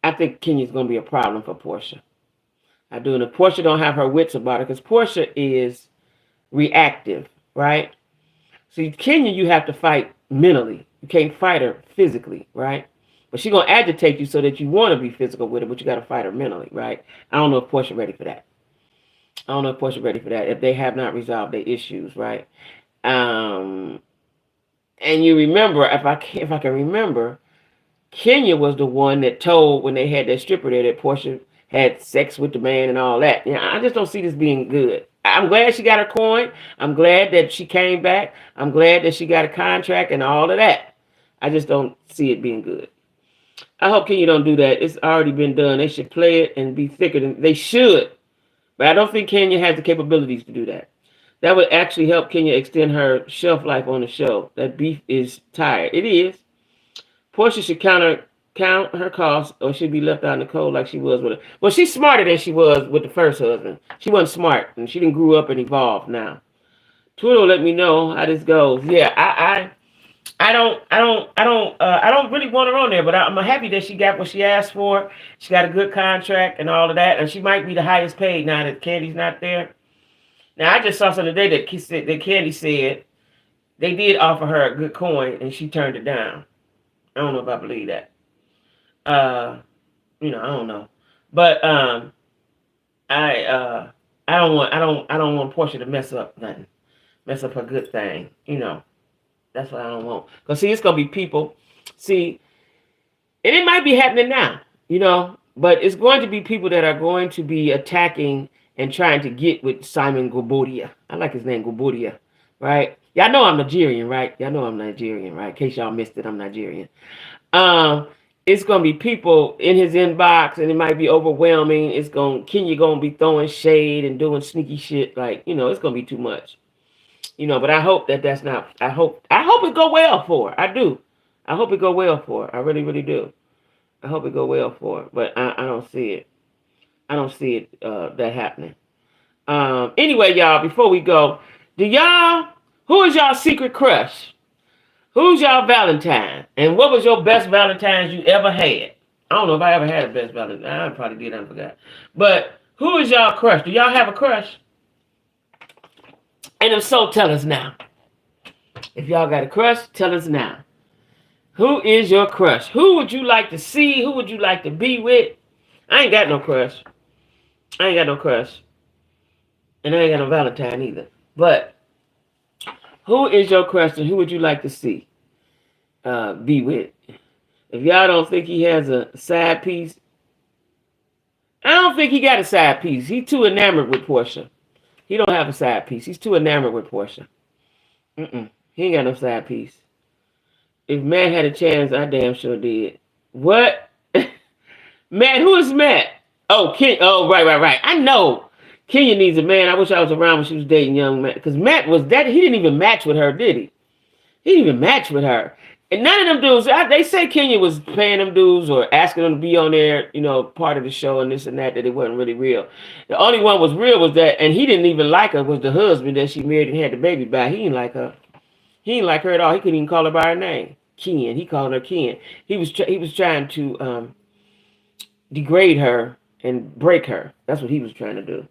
I think Kenya's gonna be a problem for Portia. I do, and if Portia don't have her wits about her, because Portia is reactive, right? See, Kenya, you have to fight mentally. You can't fight her physically, right? But she's gonna agitate you so that you want to be physical with her, but you got to fight her mentally, right? I don't know if Portia ready for that. I don't know if Portia ready for that. If they have not resolved their issues, right? And you remember, if I can remember, Kenya was the one that told when they had that stripper there that Portia had sex with the man and all that. I just don't see this being good. I'm glad she got her coin. I'm glad that she came back. I'm glad that she got a contract and all of that. I just don't see it being good. I hope Kenya don't do that. It's already been done. They should play it and be thicker than they should. But I don't think Kenya has the capabilities to do that. That would actually help Kenya extend her shelf life on the show. That beef is tired. It is. Portia should count her costs, or she'd be left out in the cold like she was with her. Well, she's smarter than she was with the first husband. She wasn't smart, and she didn't grow up and evolve now. Twitter will let me know how this goes. Yeah, I don't really want her on there, but I'm happy that she got what she asked for. She got a good contract and all of that, and she might be the highest paid now that Candy's not there. Now, I just saw something today that Candy said they did offer her a good coin, and she turned it down. I don't know if I believe that. I don't know, but I don't want Portia to mess up nothing, mess up her good thing. That's what I don't want. Because see, it's gonna be people. See, and it might be happening now, but it's going to be people that are going to be attacking and trying to get with Simon Gobodia. I like his name, Gobodia, right? Y'all know I'm Nigerian, right? In case y'all missed it, I'm Nigerian. It's gonna be people in his inbox, and it might be overwhelming. Kenya gonna be throwing shade and doing sneaky shit, it's gonna be too much. But I hope that's not. I hope it go well for her. I do. I hope it go well for her. I really, really do. I hope it go well for her. But I don't see it. I don't see it that happening. Anyway, y'all, before we go, who is y'all secret crush? Who's y'all Valentine? And what was your best Valentine's you ever had? I don't know if I ever had a best Valentine. I probably did. I forgot. But who is y'all crush? Do y'all have a crush? And if so, tell us now. If y'all got a crush, tell us now. Who is your crush? Who would you like to see? Who would you like to be with? I ain't got no crush. And I ain't got no Valentine either. But who is your crush and who would you like to see? Be with? If y'all don't think he has a side piece, I don't think he got a side piece. He's too enamored with Portia. He don't have a side piece. He's too enamored with Portia. He ain't got no side piece. If Matt had a chance, I damn sure did. What? Matt, who is Matt? Oh, right. I know. Kenya needs a man. I wish I was around when she was dating young Matt. Because Matt was that. He didn't even match with her, did he? He didn't even match with her. And none of them dudes, they say Kenya was paying them dudes or asking them to be on there, part of the show and this and that it wasn't really real. The only one was real was that, and he didn't even like her, was the husband that she married and had the baby by. He didn't like her. He didn't like her at all. He couldn't even call her by her name. Ken. He called her Ken. He was trying to degrade her and break her. That's what he was trying to do.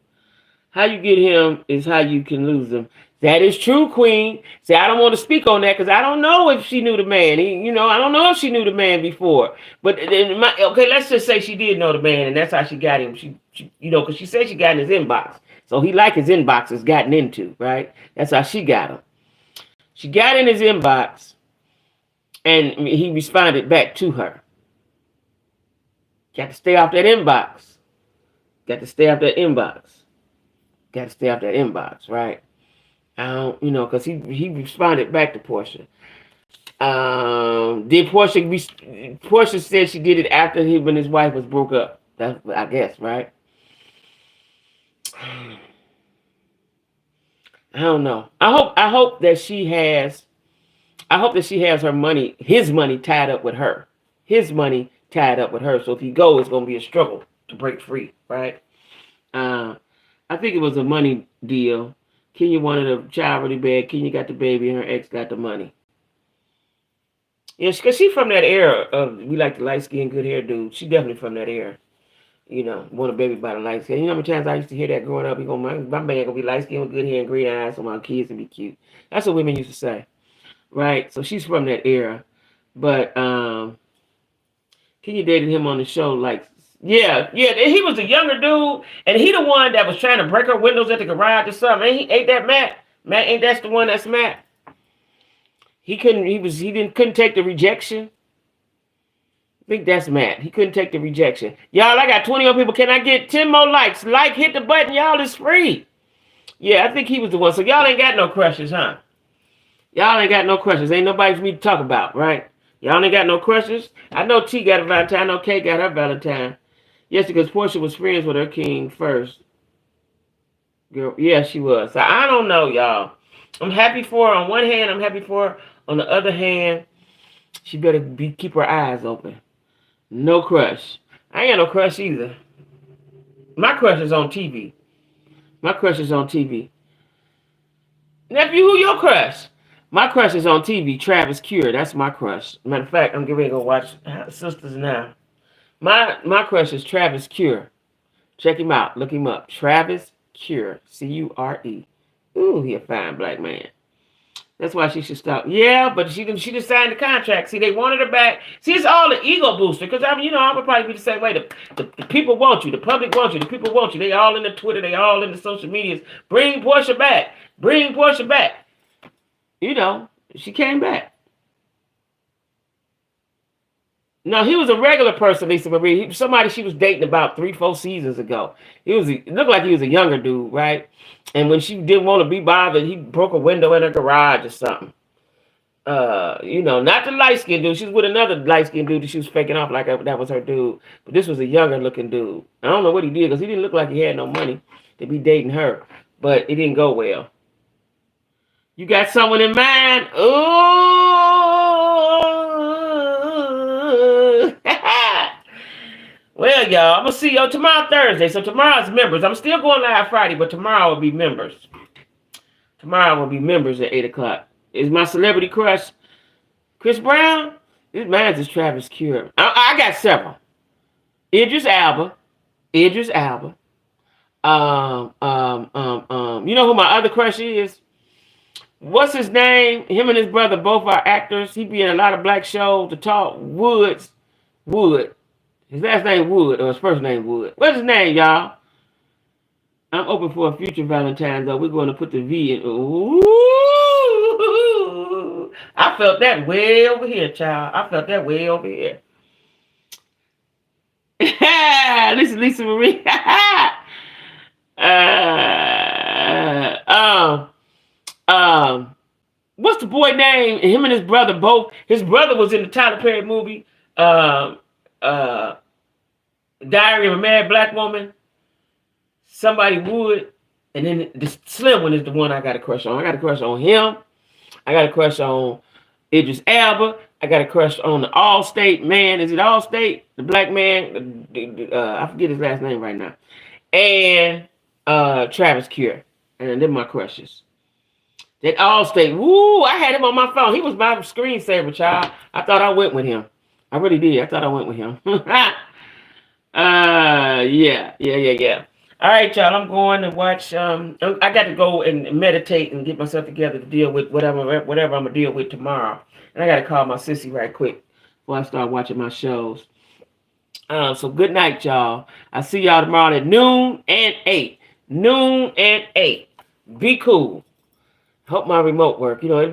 How you get him is how you can lose him. That is true, Queen. See, I don't want to speak on that because I don't know if she knew the man. I don't know if she knew the man before. But okay, let's just say she did know the man, and that's how she got him. She because she said she got in his inbox, so he liked his inbox is gotten into, right? That's how she got him. She got in his inbox, and he responded back to her. Got to stay off that inbox. Got to stay off that inbox, right? I don't, because he responded back to Portia. Did Portia said she did it after he when his wife was broke up. That's I guess, right? I don't know. I hope that she has her money, his money tied up with her. His money tied up with her. So if he goes, it's gonna be a struggle to break free, right? Uh I think it was a money deal. Kenya wanted a child really bad. Kenya got the baby and her ex got the money. Yeah, because she's from that era of we like the light skin, good hair dude. She definitely from that era. You know, want a baby by the light skin. You know how many times I used to hear that growing up? My man gonna be light skin with good hair and green eyes, so my kids can be cute. That's what women used to say, right? So she's from that era. But Kenya dated him on the show, like yeah. He was a younger dude, and he the one that was trying to break her windows at the garage or something. Ain't that Matt? Matt ain't that's the one that's Matt? He couldn't take the rejection. I think that's Matt. He couldn't take the rejection. Y'all, I got 20 more people. Can I get 10 more likes? Hit the button, y'all. It's free. Yeah, I think he was the one. So y'all ain't got no crushes, huh? Y'all ain't got no crushes. Ain't nobody for me to talk about, right? Y'all ain't got no crushes. I know T got a Valentine. I know K got her Valentine. Yes, because Portia was friends with her king first. Girl, yeah, she was. So I don't know, y'all. I'm happy for her. On one hand, I'm happy for her. On the other hand, she better keep her eyes open. No crush. I ain't got no crush either. My crush is on TV. My crush is on TV. Nephew, who your crush? My crush is on TV. Travis Cure. That's my crush. Matter of fact, I'm getting ready to go watch Sisters now. My crush is Travis Cure. Check him out. Look him up. Travis Cure. Cure. Ooh, he a fine black man. That's why she should stop. Yeah, but she just signed the contract. See, they wanted her back. See, it's all the ego booster. Because, I would probably be the same way. The people want you. The public wants you. The people want you. They all in the Twitter. They all in the social medias. Bring Portia back. Bring Portia back. She came back. No, he was a regular person, Lisa Marie. Somebody she was dating about 3-4 seasons ago. It looked like he was a younger dude, right? And when she didn't want to be bothered, he broke a window in her garage or something. Not the light-skinned dude. She was with another light-skinned dude that she was faking off like that was her dude. But this was a younger-looking dude. I don't know what he did because he didn't look like he had no money to be dating her. But it didn't go well. You got someone in mind? Ooh. Well, y'all, I'm going to see y'all tomorrow Thursday. So tomorrow's members. I'm still going live Friday, but tomorrow will be members. Tomorrow will be members at 8 o'clock. Is my celebrity crush Chris Brown? This man's is Travis Cure. I got several. Idris Elba. You know who my other crush is? What's his name? Him and his brother both are actors. He be in a lot of black shows to talk. Wood. His last name Wood, or his first name Wood. What's his name, y'all? I'm open for a future Valentines, though. We're going to put the V in. Ooh. I felt that way over here, child. I felt that way over here. Lisa Marie. What's the boy name? Him and his brother both. His brother was in the Tyler Perry movie, Diary of a Mad Black Woman. Somebody would, and then the slim one is the one I got a crush on. I got a crush on him. I got a crush on Idris Elba. I got a crush on the Allstate man. Is it Allstate? The black man. I forget his last name right now. And Travis Cure. And they're my crushes. That Allstate. Woo! I had him on my phone. He was my screensaver, child. I thought I went with him. I really did. I thought I went with him. Yeah. All right, y'all. I'm going to watch. I got to go and meditate and get myself together to deal with whatever I'm gonna deal with tomorrow. And I got to call my sissy right quick before I start watching my shows. So good night, y'all. I'll see y'all tomorrow at noon and 8. Be cool. Hope my remote work. It'd be